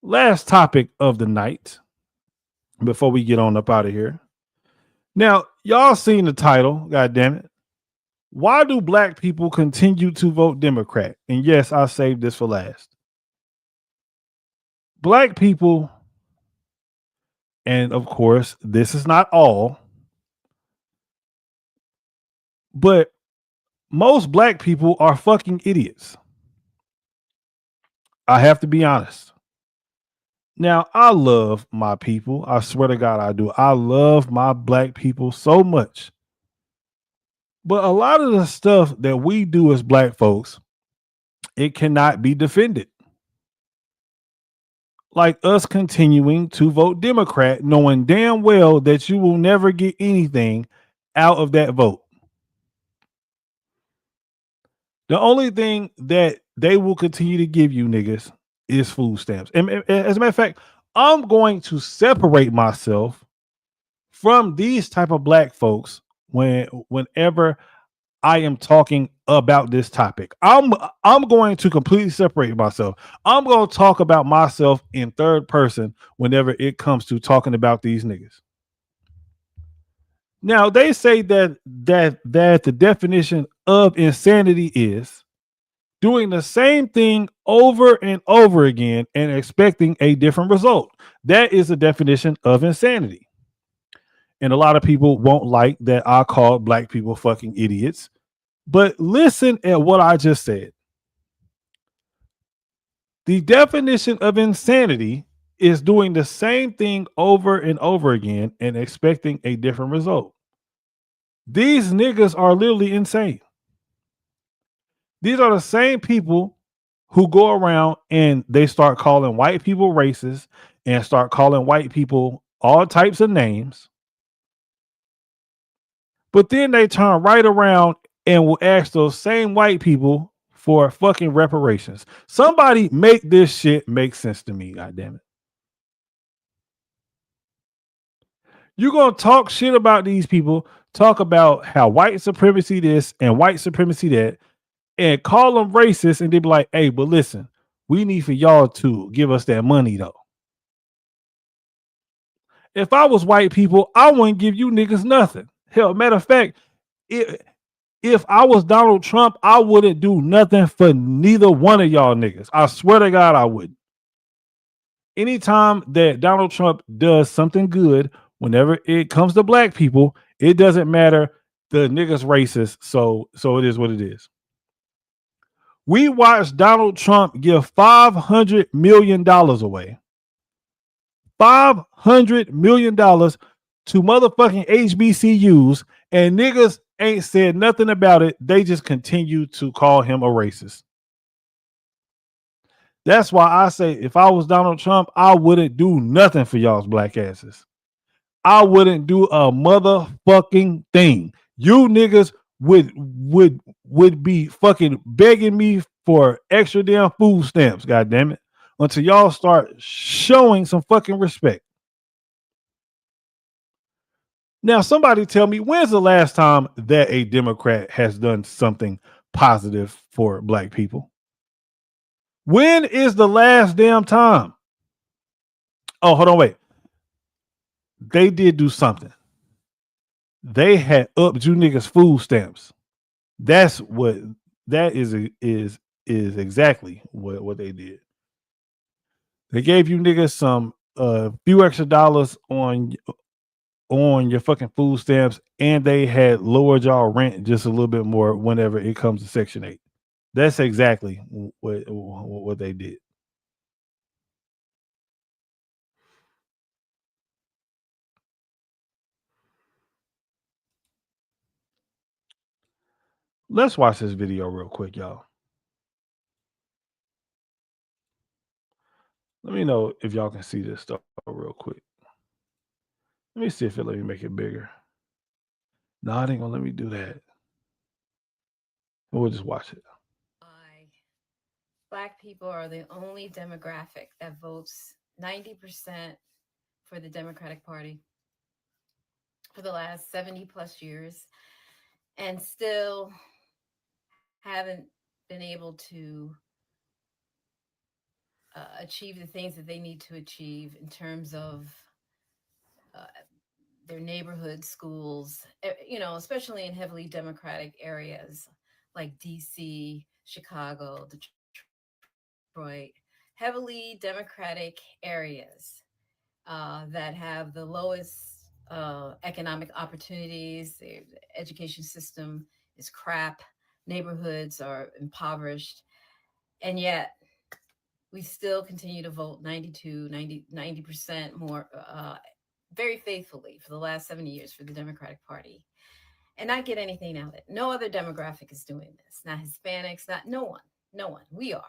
Last topic of the night before we get on up out of here. Now, y'all seen the title, god damn it. Why do black people continue to vote Democrat? And yes, I saved this for last. Black people, and of course, this is not all, but most black people are fucking idiots. I have to be honest. Now, I love my people. I swear to God, I do. I love my black people so much. But a lot of the stuff that we do as black folks, it cannot be defended. Like us continuing to vote Democrat, knowing damn well that you will never get anything out of that vote. The only thing that they will continue to give you niggas is food stamps. And as a matter of fact, I'm going to separate myself from these type of black folks whenever I am talking about this topic. I'm going to completely separate myself. I'm going to talk about myself in third person whenever it comes to talking about these niggas. Now they say that the definition of insanity is doing the same thing over and over again and expecting a different result. That is the definition of insanity. And a lot of people won't like that I call black people fucking idiots. But listen at what I just said. The definition of insanity is doing the same thing over and over again and expecting a different result. These niggas are literally insane. These are the same people who go around and they start calling white people racist and start calling white people all types of names. But then they turn right around and will ask those same white people for fucking reparations. Somebody make this shit make sense to me, goddammit. You're going to talk shit about these people, talk about how white supremacy this and white supremacy that, and call them racist, and they be like, hey, but listen, we need for y'all to give us that money, though. If I was white people, I wouldn't give you niggas nothing. Hell, matter of fact, if I was Donald Trump, I wouldn't do nothing for neither one of y'all niggas. I swear to God, I wouldn't. Anytime that Donald Trump does something good, whenever it comes to black people, it doesn't matter. The niggas racist, so it is what it is. We watched Donald Trump give $500 million away. $500 million to motherfucking HBCUs, and niggas ain't said nothing about it. They just continue to call him a racist. That's why I say if I was Donald Trump, I wouldn't do nothing for y'all's black asses. I wouldn't do a motherfucking thing. You niggas would be fucking begging me for extra damn food stamps, goddammit, until y'all start showing some fucking respect. Now, somebody tell me, when's the last time that a Democrat has done something positive for black people? When is the last damn time? Oh, hold on, wait. They did do something. They had upped you niggas food stamps. That is exactly what they did. They gave you niggas some few extra dollars on your fucking food stamps, and they had lowered y'all rent just a little bit more whenever it comes to Section 8. That's exactly what they did. Let's watch this video real quick, y'all. Let me know if y'all can see this stuff real quick. Let me see if it let me make it bigger. No, it ain't gonna let me do that. We'll just watch it. Black people are the only demographic that votes 90% for the Democratic Party for the last 70 plus years, and still haven't been able to achieve the things that they need to achieve in terms of their neighborhood schools, especially in heavily Democratic areas like DC, Chicago, Detroit, heavily Democratic areas that have the lowest economic opportunities. The education system is crap. Neighborhoods are impoverished. And yet we still continue to vote 90% more very faithfully for the last 70 years for the Democratic Party and not get anything out of it. No other demographic is doing this. Not Hispanics, no one. We are.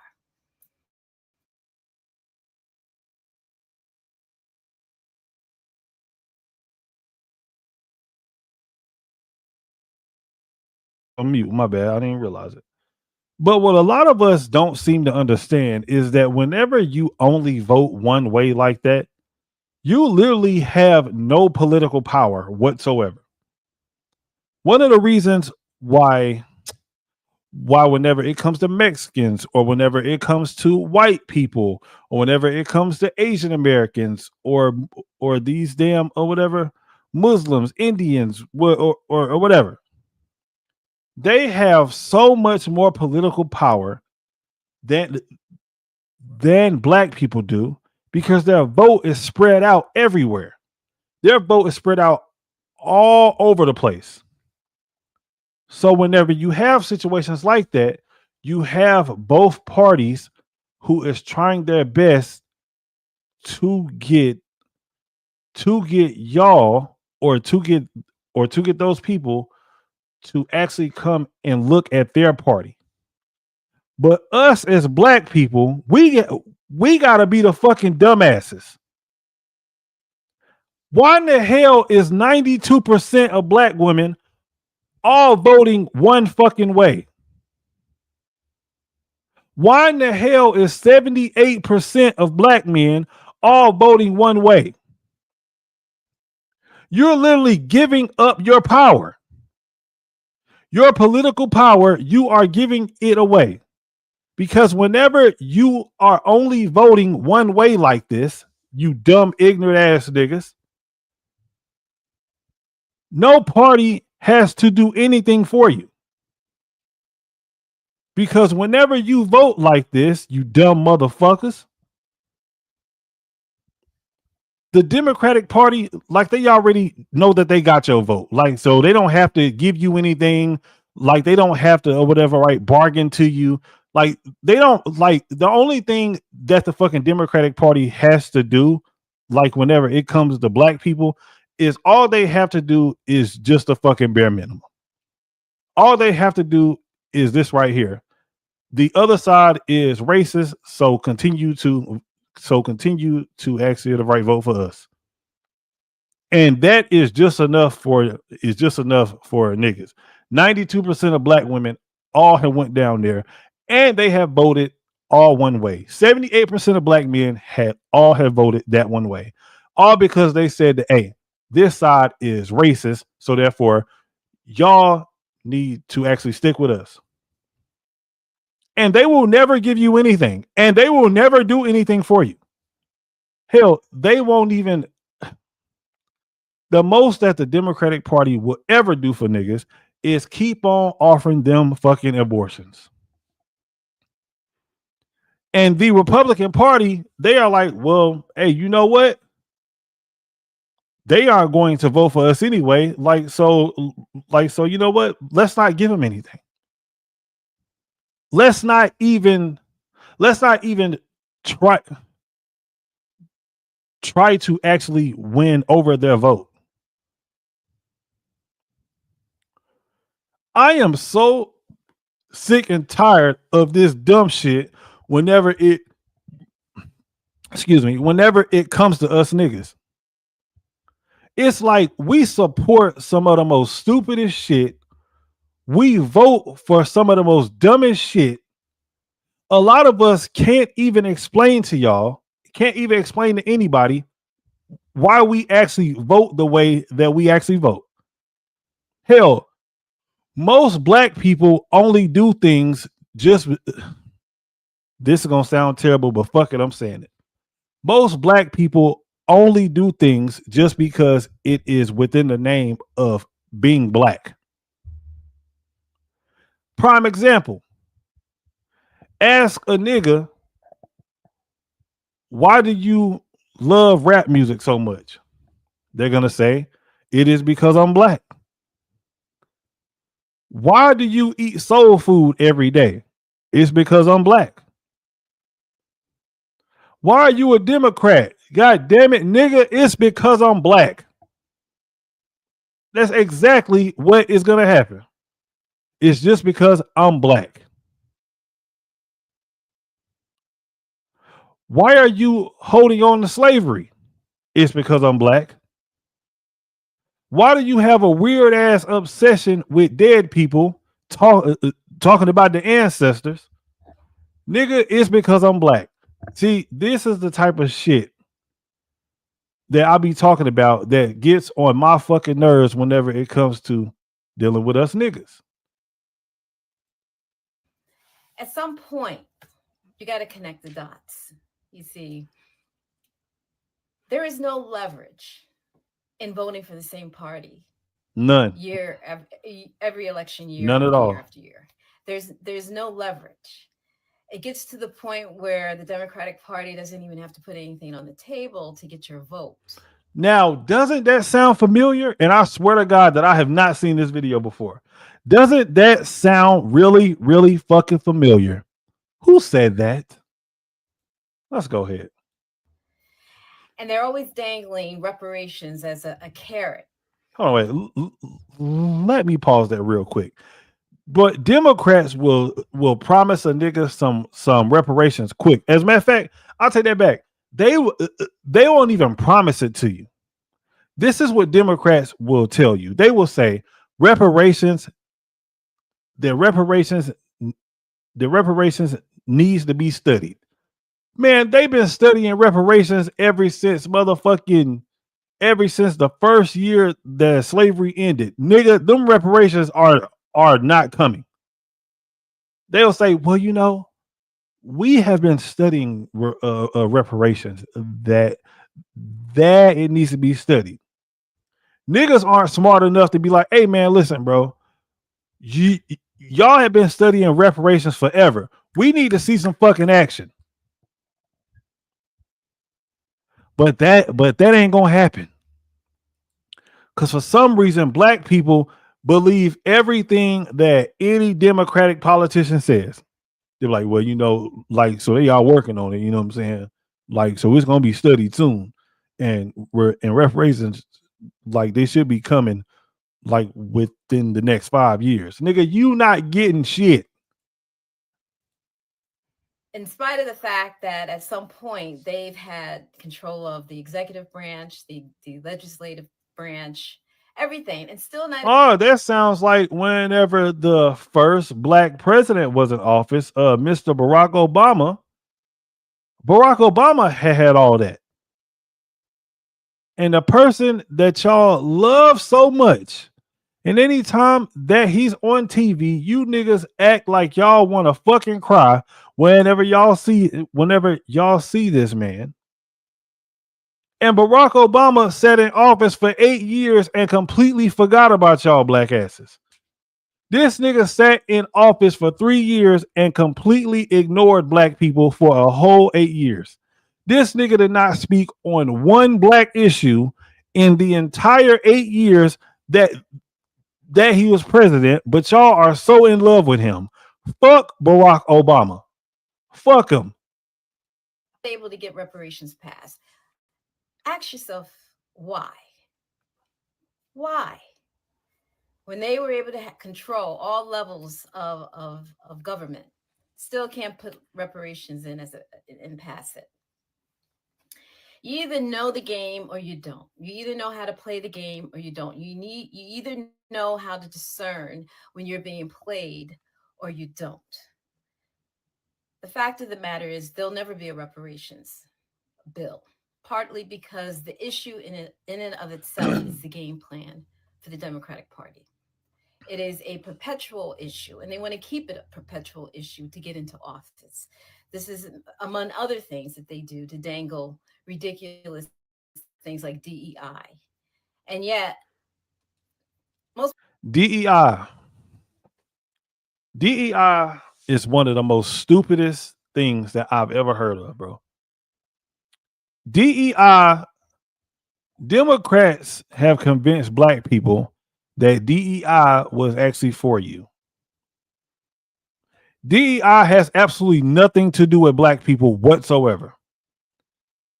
On mute, my bad. I didn't realize it. But what a lot of us don't seem to understand is that whenever you only vote one way like that, you literally have no political power whatsoever. One of the reasons why whenever it comes to Mexicans, or whenever it comes to white people, or whenever it comes to Asian Americans, or these damn or whatever Muslims, Indians, or whatever, they have so much more political power than black people do, because their vote is spread out everywhere. Their vote is spread out all over the place. So whenever you have situations like that, you have both parties who is trying their best to get y'all, or to get those people to actually come and look at their party. But us as black people, we gotta be the fucking dumbasses. Why in the hell is 92% of black women all voting one fucking way? Why in the hell is 78% of black men all voting one way? You're literally giving up your power. Your political power, you are giving it away. Because whenever you are only voting one way like this, you dumb, ignorant ass niggas, no party has to do anything for you. Because whenever you vote like this, you dumb motherfuckers, the Democratic Party, like, they already know that they got your vote. Like, so they don't have to give you anything. Like, they don't have to, or whatever, right, bargain to you. Like, they don't, like, the only thing that the fucking Democratic Party has to do, like, whenever it comes to black people, is all they have to do is just the fucking bare minimum. All they have to do is this right here. The other side is racist, so continue to actually the right vote for us. And that is just enough for niggas. 92% of black women all have went down there, and they have voted all one way. 78% of black men have voted that one way. All because they said that, hey, this side is racist, so therefore y'all need to actually stick with us. And they will never give you anything, and they will never do anything for you. Hell, they won't even. The most that the Democratic Party will ever do for niggas is keep on offering them fucking abortions. And the Republican Party, they are like, well, hey, you know what? They aren't going to vote for us anyway. So you know what? Let's not give them anything. Let's not even try to actually win over their vote. I am so sick and tired of this dumb shit whenever it comes to us niggas. It's like we support some of the most stupidest shit. We vote for some of the most dumbest shit. A lot of us can't even explain to y'all, can't even explain to anybody why we actually vote the way that we actually vote. Hell, most black people only do things just, this is going to sound terrible, but fuck it, I'm saying it. Most black people only do things just because it is within the name of being black. Prime example. Ask a nigga, why do you love rap music so much? They're going to say, it is because I'm black. Why do you eat soul food every day? It's because I'm black. Why are you a Democrat? God damn it, nigga, it's because I'm black. That's exactly what is going to happen. It's just because I'm black. Why are you holding on to slavery? It's because I'm black. Why do you have a weird ass obsession with dead people talking about the ancestors? Nigga, it's because I'm black. See, this is the type of shit that I be talking about that gets on my fucking nerves whenever it comes to dealing with us niggas. At some point, you got to connect the dots. You see, there is no leverage in voting for the same party. None. Every election year. None at all. Year after year. There's no leverage. It gets to the point where the Democratic Party doesn't even have to put anything on the table to get your vote. Now, doesn't that sound familiar? And I swear to God that I have not seen this video before. Doesn't that sound really, really fucking familiar? Who said that? Let's go ahead. And they're always dangling reparations as a carrot. Hold on, wait. Let me pause that real quick. But Democrats will promise a nigga some reparations quick. As a matter of fact, I'll take that back. They won't even promise it to you. This is what Democrats will tell you. They will say reparations. The reparations needs to be studied. Man, they've been studying reparations ever since the first year that slavery ended. Nigga, them reparations are not coming. They'll say, well, you know, we have been studying reparations, that it needs to be studied. Niggas aren't smart enough to be like, hey man, listen, bro, y'all have been studying reparations forever. We need to see some fucking action. But that ain't gonna happen. Because for some reason, black people believe everything that any Democratic politician says. They're like, well, you know, like, so they are working on it, you know what I'm saying? Like, so it's gonna be studied soon. And we're in reparations, like they should be coming like within the next 5 years. Nigga, you not getting shit. In spite of the fact that at some point they've had control of the executive branch, the legislative branch, everything, and still not. Oh, that sounds like whenever the first black president was in office, Mr. Barack Obama. Barack Obama had all that. And the person that y'all love so much, and anytime that he's on TV, you niggas act like y'all want to fucking cry whenever y'all see this man. And Barack Obama sat in office for 8 years and completely forgot about y'all black asses. This nigga sat in office for 3 years and completely ignored black people for a whole 8 years. This nigga did not speak on one black issue in the entire 8 years that he was president, but y'all are so in love with him. Fuck Barack Obama. Fuck him. Able to get reparations passed. Ask yourself why. Why? When they were able to control all levels of government, still can't put reparations in and pass it. You either know the game or you don't. You either know how to play the game or you don't. You either know how to discern when you're being played or you don't. The fact of the matter is there'll never be a reparations bill, partly because the issue in and of itself is the game plan for the Democratic Party. It is a perpetual issue, and they want to keep it a perpetual issue to get into office. This is among other things that they do to dangle ridiculous things like DEI. And yet, most DEI is one of the most stupidest things that I've ever heard of, bro. DEI, Democrats have convinced black people that DEI was actually for you. DEI has absolutely nothing to do with black people whatsoever.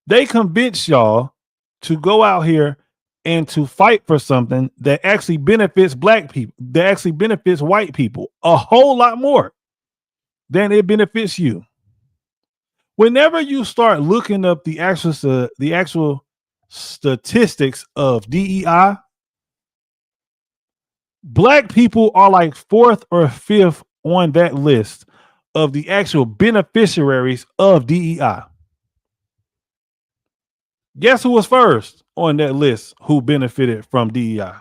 They convince y'all to go out here and to fight for something that actually benefits black people, that actually benefits white people a whole lot more than it benefits you. Whenever you start looking up the actual statistics of DEI, black people are like 4th or 5th on that list of the actual beneficiaries of DEI. Guess who was first on that list who benefited from DEI?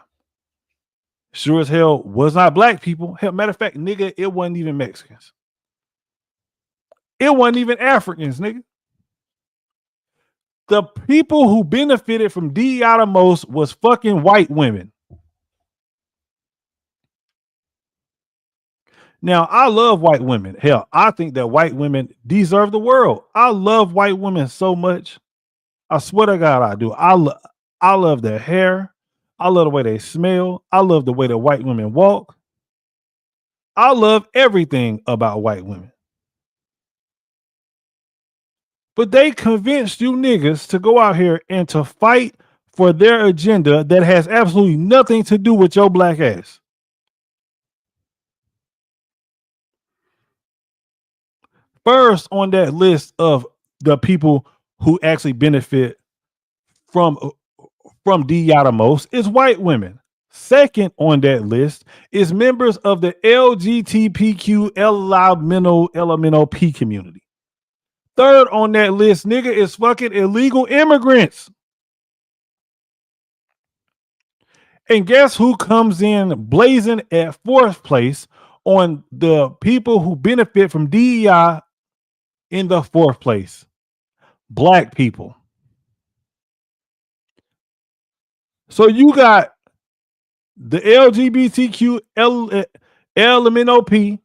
Sure as hell was not black people. Hell, matter of fact, nigga, it wasn't even Mexicans. It wasn't even Africans, nigga. The people who benefited from DEI the most was fucking white women. Now, I love white women. Hell, I think that white women deserve the world. I love white women so much. I swear to God, I do. I love their hair. I love the way they smell. I love the way that white women walk. I love everything about white women. But they convinced you niggas to go out here and to fight for their agenda that has absolutely nothing to do with your black ass. First on that list of the people who actually benefit from DEI the most is white women. Second on that list is members of the LGBTQ LMNOP community. Third on that list, nigga, is fucking illegal immigrants. And guess who comes in blazing at 4th place on the people who benefit from DEI in the 4th place? Black people. So you got the LGBTQ LMNOP,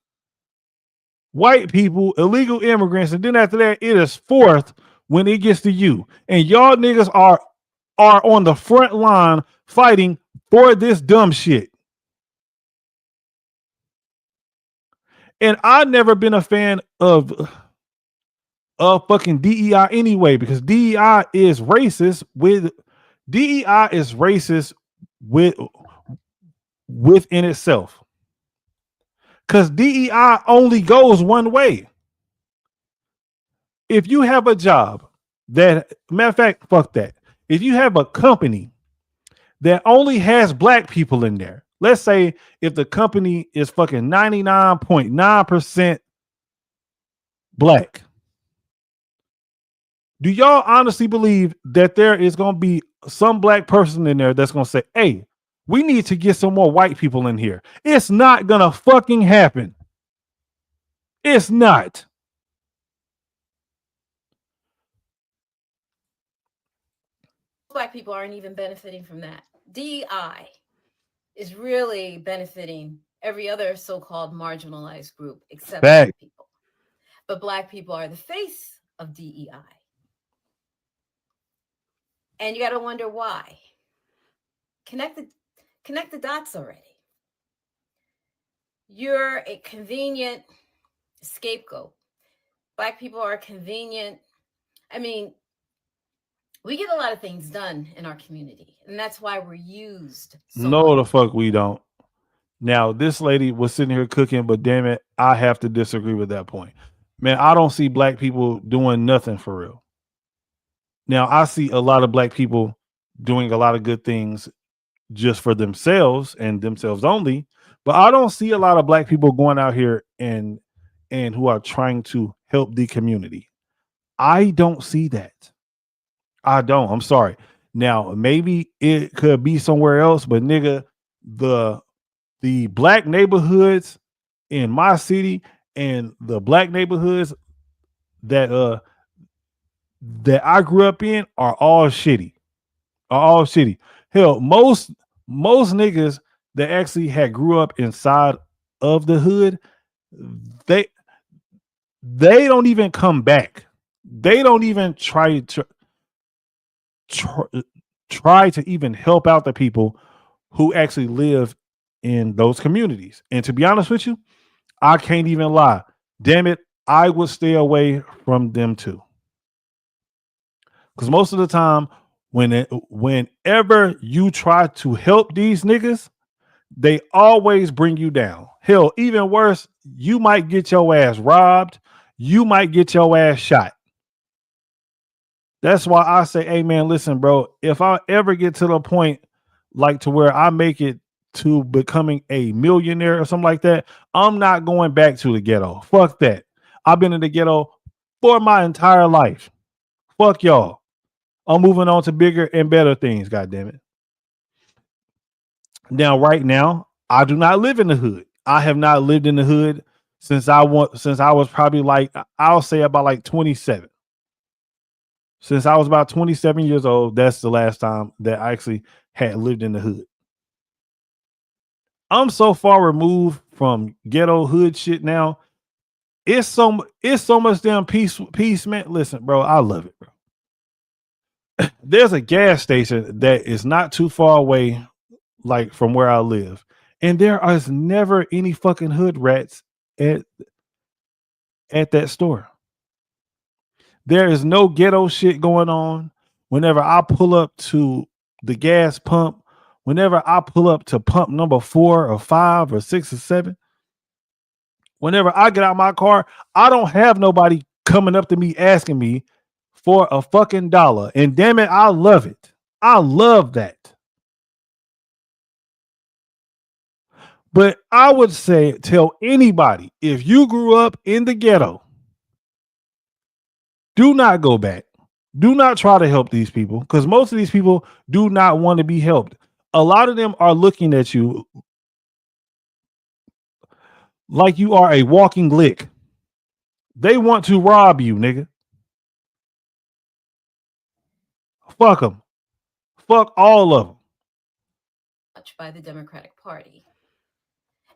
white people, illegal immigrants, and then after that, it is 4th when it gets to you. And y'all niggas are on the front line fighting for this dumb shit. And I've never been a fan of fucking DEI anyway, because DEI is racist within itself. Because DEI only goes one way. If you have a job that, matter of fact, fuck that. If you have a company that only has black people in there, let's say if the company is fucking 99.9% black, do y'all honestly believe that there is going to be some black person in there that's going to say, hey, we need to get some more white people in here? It's not going to fucking happen. It's not. black people aren't even benefiting from that. DEI is really benefiting every other so-called marginalized group except black people. But black people are the face of DEI. And you got to wonder why. Connect the dots already. You're a convenient scapegoat. Black people are convenient. I mean, we get a lot of things done in our community, and that's why we're used. No, the fuck we don't. Now, this lady was sitting here cooking, but damn it, I have to disagree with that point. Man, I don't see black people doing nothing for real. Now, I see a lot of black people doing a lot of good things just for themselves and themselves only, but I don't see a lot of black people going out here and who are trying to help the community. I don't see that. I don't. I'm sorry. Now, maybe it could be somewhere else, but nigga, the black neighborhoods in my city and the black neighborhoods that I grew up in are all shitty. are all shitty. Hell, most niggas that actually had grew up inside of the hood, they don't even come back. They don't even try to even help out the people who actually live in those communities. And to be honest with you, I can't even lie. Damn it, I would stay away from them too. Because most of the time, whenever you try to help these niggas, they always bring you down. Hell, even worse, you might get your ass robbed. You might get your ass shot. That's why I say, hey man, listen, bro, if I ever get to the point like to where I make it to becoming a millionaire or something like that, I'm not going back to the ghetto. Fuck that. I've been in the ghetto for my entire life. Fuck y'all. I'm moving on to bigger and better things, goddammit. Now, right now, I do not live in the hood. I have not lived in the hood since I was probably like, I'll say about like 27. Since I was about 27 years old, that's the last time that I actually had lived in the hood. I'm so far removed from ghetto hood shit now. It's so much damn peace, man. Listen, bro, I love it, bro. There's a gas station that is not too far away, like from where I live, and there is never any fucking hood rats at that store. There is no ghetto shit going on. Whenever I pull up to the gas pump, whenever I pull up to pump number 4 or 5 or 6 or 7, whenever I get out my car, I don't have nobody coming up to me asking me for a fucking dollar. And damn it, I love it. I love that. But I would say, tell anybody, if you grew up in the ghetto, do not go back. Do not try to help these people, because most of these people do not want to be helped. A lot of them are looking at you like you are a walking lick. They want to rob you, nigga. Fuck them. Fuck all of them. By the Democratic Party.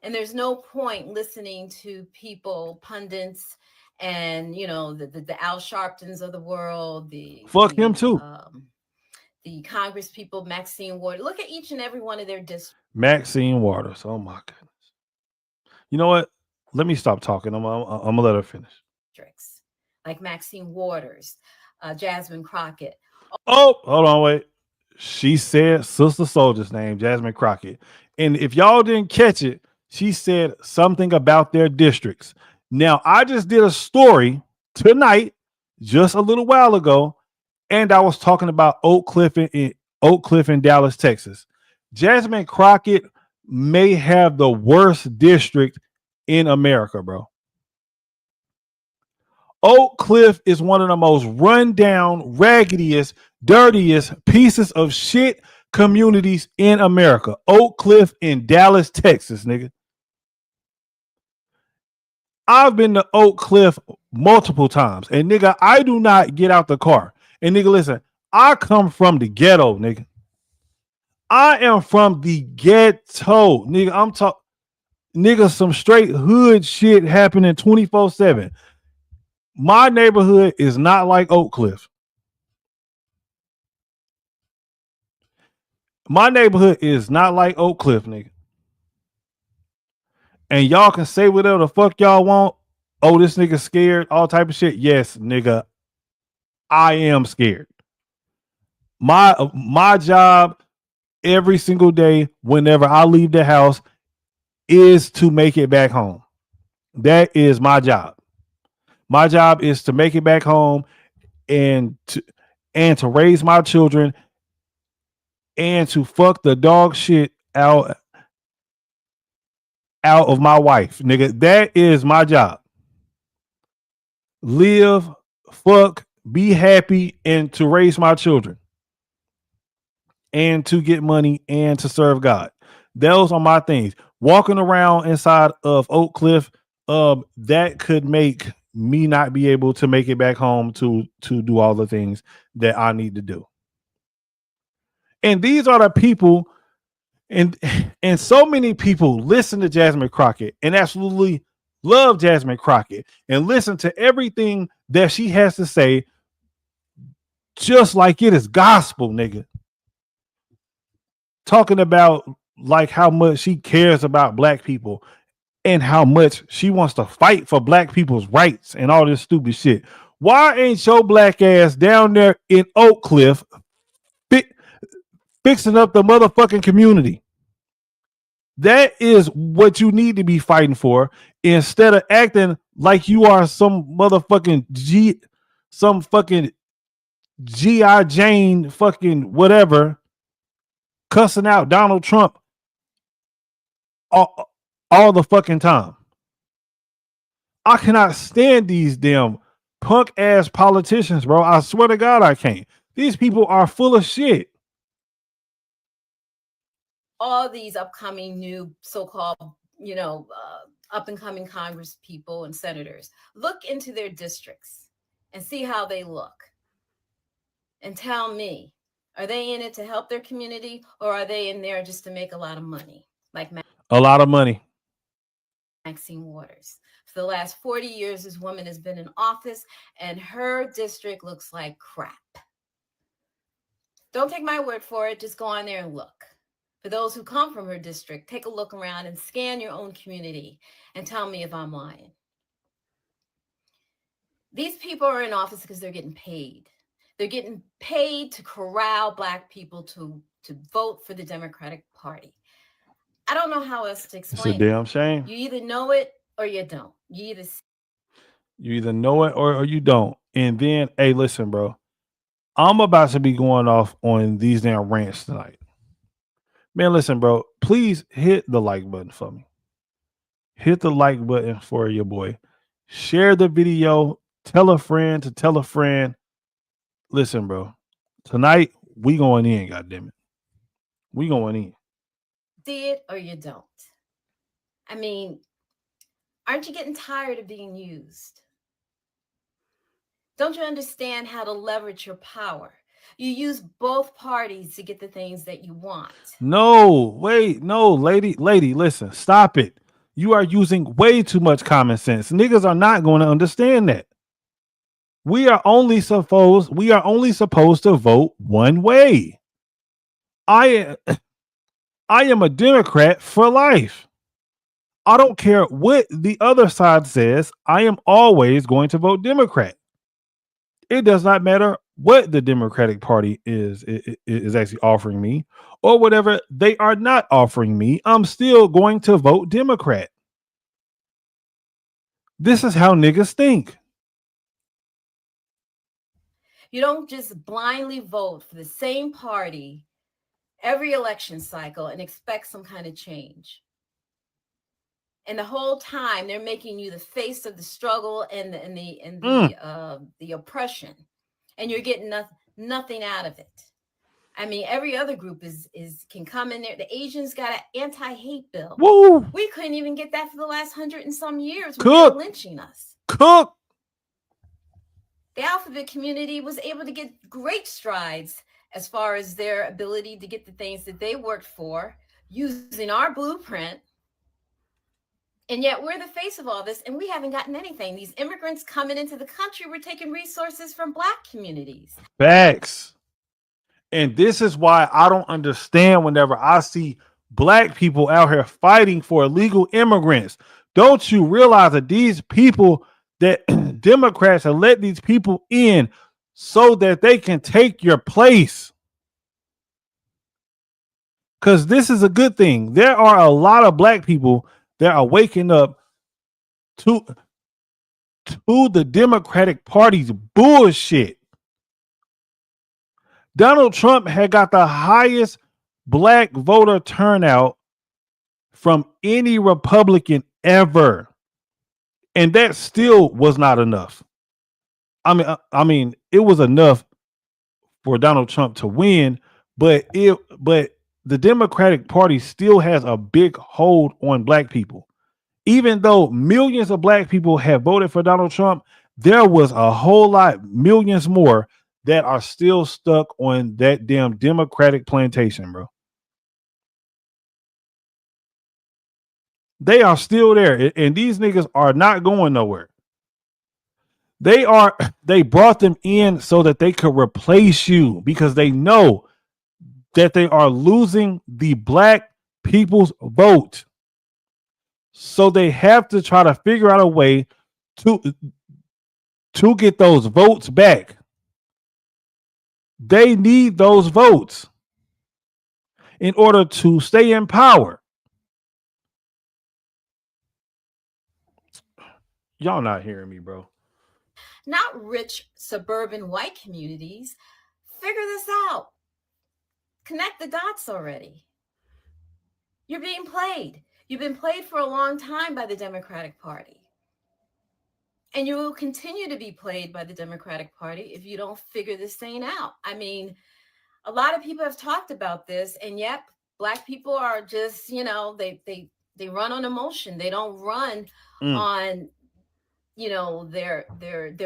And there's no point listening to people, pundits, and the Al Sharptons of the world, fuck him too. The Congress people, Maxine Waters. Look at each and every one of their districts. Maxine Waters. Oh my goodness. You know what? Let me stop talking. I'm gonna let her finish. Like Maxine Waters, Jasmine Crockett. Oh, hold on, wait. She said Sister Soldier's name, Jasmine Crockett. And if y'all didn't catch it, she said something about their districts. Now, I just did a story tonight, just a little while ago, and I was talking about Oak Cliff in Dallas, Texas. Jasmine Crockett may have the worst district in America, bro. Oak Cliff is one of the most run-down, raggediest, dirtiest pieces of shit communities in America. Oak Cliff in Dallas, Texas, nigga. I've been to Oak Cliff multiple times, and nigga, I do not get out the car. And nigga, listen, I come from the ghetto, nigga. I am from the ghetto, nigga. I'm talking, nigga, some straight hood shit happening 24/7. My neighborhood is not like Oak Cliff. My neighborhood is not like Oak Cliff, nigga. And y'all can say whatever the fuck y'all want. Oh, this nigga scared, all type of shit. Yes, nigga, I am scared. My job every single day, whenever I leave the house, is to make it back home. That is my job. My job is to make it back home and to raise my children and to fuck the dog shit out of my wife, nigga. That is my job. Live, fuck, be happy, and to raise my children and to get money and to serve God. Those are my things. Walking around inside of Oak Cliff, that could make me not be able to make it back home to do all the things that I need to do. And these are the people, and so many people listen to Jasmine Crockett and absolutely love Jasmine Crockett and listen to everything that she has to say just like it is gospel, nigga. Talking about like how much she cares about black people and how much she wants to fight for black people's rights and all this stupid shit. Why ain't your black ass down there in Oak Cliff fixing up the motherfucking community? That is what you need to be fighting for, instead of acting like you are some motherfucking G.I. Jane fucking whatever, cussing out Donald Trump all the fucking time. I cannot stand these damn punk ass politicians, bro. I swear to God, I can't. These people are full of shit. All these upcoming new so-called, up and coming Congress people and senators, look into their districts and see how they look. And tell me, are they in it to help their community, or are they in there just to make a lot of money? Like a lot of money. Maxine Waters. For the last 40 years, this woman has been in office and her district looks like crap. Don't take my word for it. Just go on there and look. For those who come from her district, take a look around and scan your own community and tell me if I'm lying. These people are in office because they're getting paid. They're getting paid to corral black people to vote for the Democratic Party. I don't know how else to explain it. It's a damn shame. You either know it or you don't. You either know it or you don't. And then, hey, listen, bro. I'm about to be going off on these damn rants tonight. Man, listen, bro. Please hit the like button for me. Hit the like button for your boy. Share the video. Tell a friend to tell a friend. Listen, bro. Tonight, we going in, goddammit. We going in. See it or you don't. I mean, aren't you getting tired of being used? Don't you understand how to leverage your power? You use both parties to get the things that you want. No, wait, no, lady, listen, stop it. You are using way too much common sense. Niggas are not going to understand that. We are only supposed to vote one way. I am a Democrat for life. I don't care what the other side says. I am always going to vote Democrat. It does not matter what the Democratic Party is actually offering me or whatever they are not offering me. I'm still going to vote Democrat. This is how niggas think. You don't just blindly vote for the same party every election cycle and expect some kind of change. And the whole time they're making you the face of the struggle and the oppression, and you're getting nothing out of it. I mean, every other group can come in there. The Asians got an anti-hate bill. Woo! We couldn't even get that for the last 100 and some years. Cook. They were lynching us. Cook. The alphabet community was able to get great strides as far as their ability to get the things that they worked for using our blueprint. And yet we're the face of all this, and we haven't gotten anything. These immigrants coming into the country, we're taking resources from Black communities. Facts. And this is why I don't understand whenever I see Black people out here fighting for illegal immigrants. Don't you realize that these people, that Democrats have let these people in so that they can take your place? Because this is a good thing. There are a lot of Black people that are waking up to the Democratic Party's bullshit. Donald Trump had got the highest Black voter turnout from any Republican ever, and that still was not enough. I mean, it was enough for Donald Trump to win, but the Democratic Party still has a big hold on Black people. Even though millions of Black people have voted for Donald Trump, there was a whole lot, millions more that are still stuck on that damn Democratic plantation, bro. They are still there, and these niggas are not going nowhere. They brought them in so that they could replace you because they know that they are losing the black people's vote. So they have to try to figure out a way to get those votes back. They need those votes in order to stay in power. Y'all not hearing me, bro. Not rich suburban white communities. Figure this out. Connect the dots already. You're being played. You've been played for a long time by the Democratic Party. And you will continue to be played by the Democratic Party if you don't figure this thing out. I mean, a lot of people have talked about this, and yet Black people are just, you know, they run on emotion. They don't run on, you know, their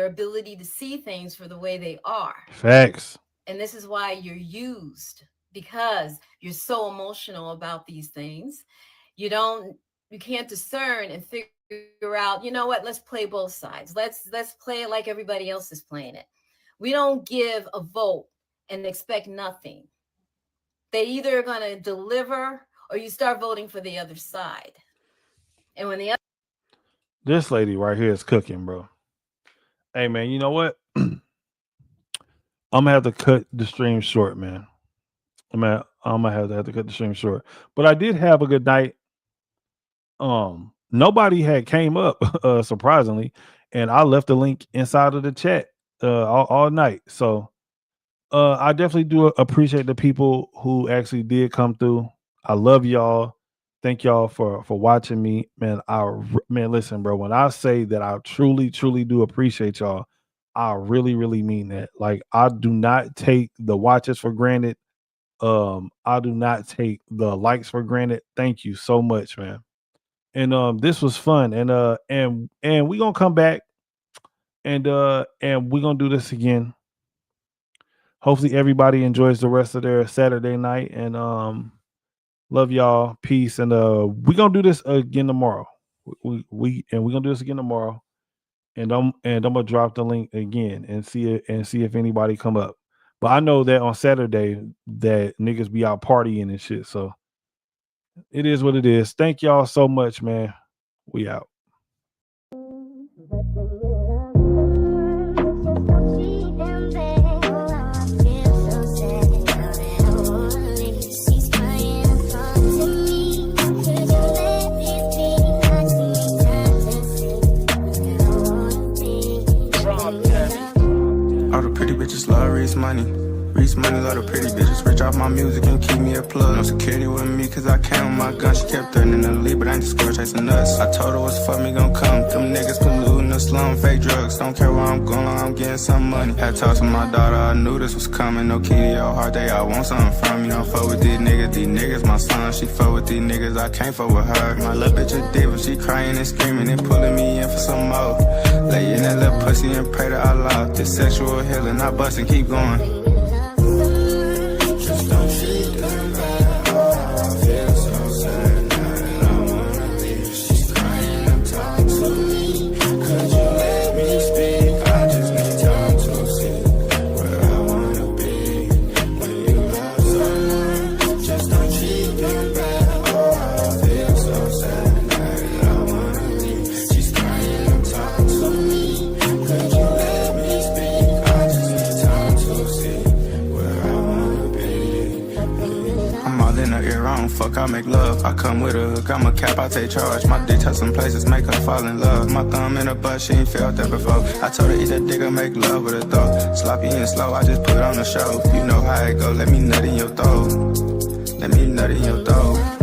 ability to see things for the way they are. Facts. And this is why you're used, because you're so emotional about these things. You can't discern and figure out, you know what, let's play both sides. Let's play it like everybody else is playing it. We don't give a vote and expect nothing. They either are going to deliver or you start voting for the other side. And when the other This lady right here is cooking, bro. Hey, man, you know what? I'm gonna have to cut the stream short, man. I'm gonna have to cut the stream short. But I did have a good night. Nobody had came up, surprisingly, and I left the link inside of the chat all night. So I definitely do appreciate the people who actually did come through. I love y'all. Thank y'all for watching me, man. Man, listen, bro. When I say that I truly do appreciate y'all, I really mean that. Like, I do not take the watches for granted. I do not take the likes for granted. Thank you so much, man. And this was fun. And we gonna come back and we gonna do this again. Hopefully everybody enjoys the rest of their Saturday night. And love y'all. Peace. And we gonna do this again tomorrow. We gonna do this again tomorrow. And I'm gonna drop the link again and see if anybody come up. But I know that on Saturday that niggas be out partying and shit. So it is what it is. Thank y'all so much, man. We out. All the pretty bitches love Reese money. Reese money, love the pretty bitches. Rich off my music and keep me a plug. No security with me cause I came with my gun. She kept threatening to leave, but I ain't just girl chasing us. I told her what's fuck me gon' come. Them niggas polluting the slum, fake drugs. Don't care where I'm going, I'm getting some money. Had talked to my daughter, I knew this was coming. No key to your heart, they all want something from me. Don't fuck with these niggas my son. She fuck with these niggas, I can't fuck with her. My little bitch a diva, she crying and screaming and pulling me in for some more. Lay in that little pussy and pray to Allah. This sexual healing, I bust and keep going. Fuck, I make love. I come with a hook, I'm a cap, I take charge. My dick touch some places, make her fall in love. My thumb in her butt, she ain't felt that before. I told her eat that dick, I make love with her throat. Sloppy and slow, I just put on the show. You know how it go, let me nut in your throat. Let me nut in your throat.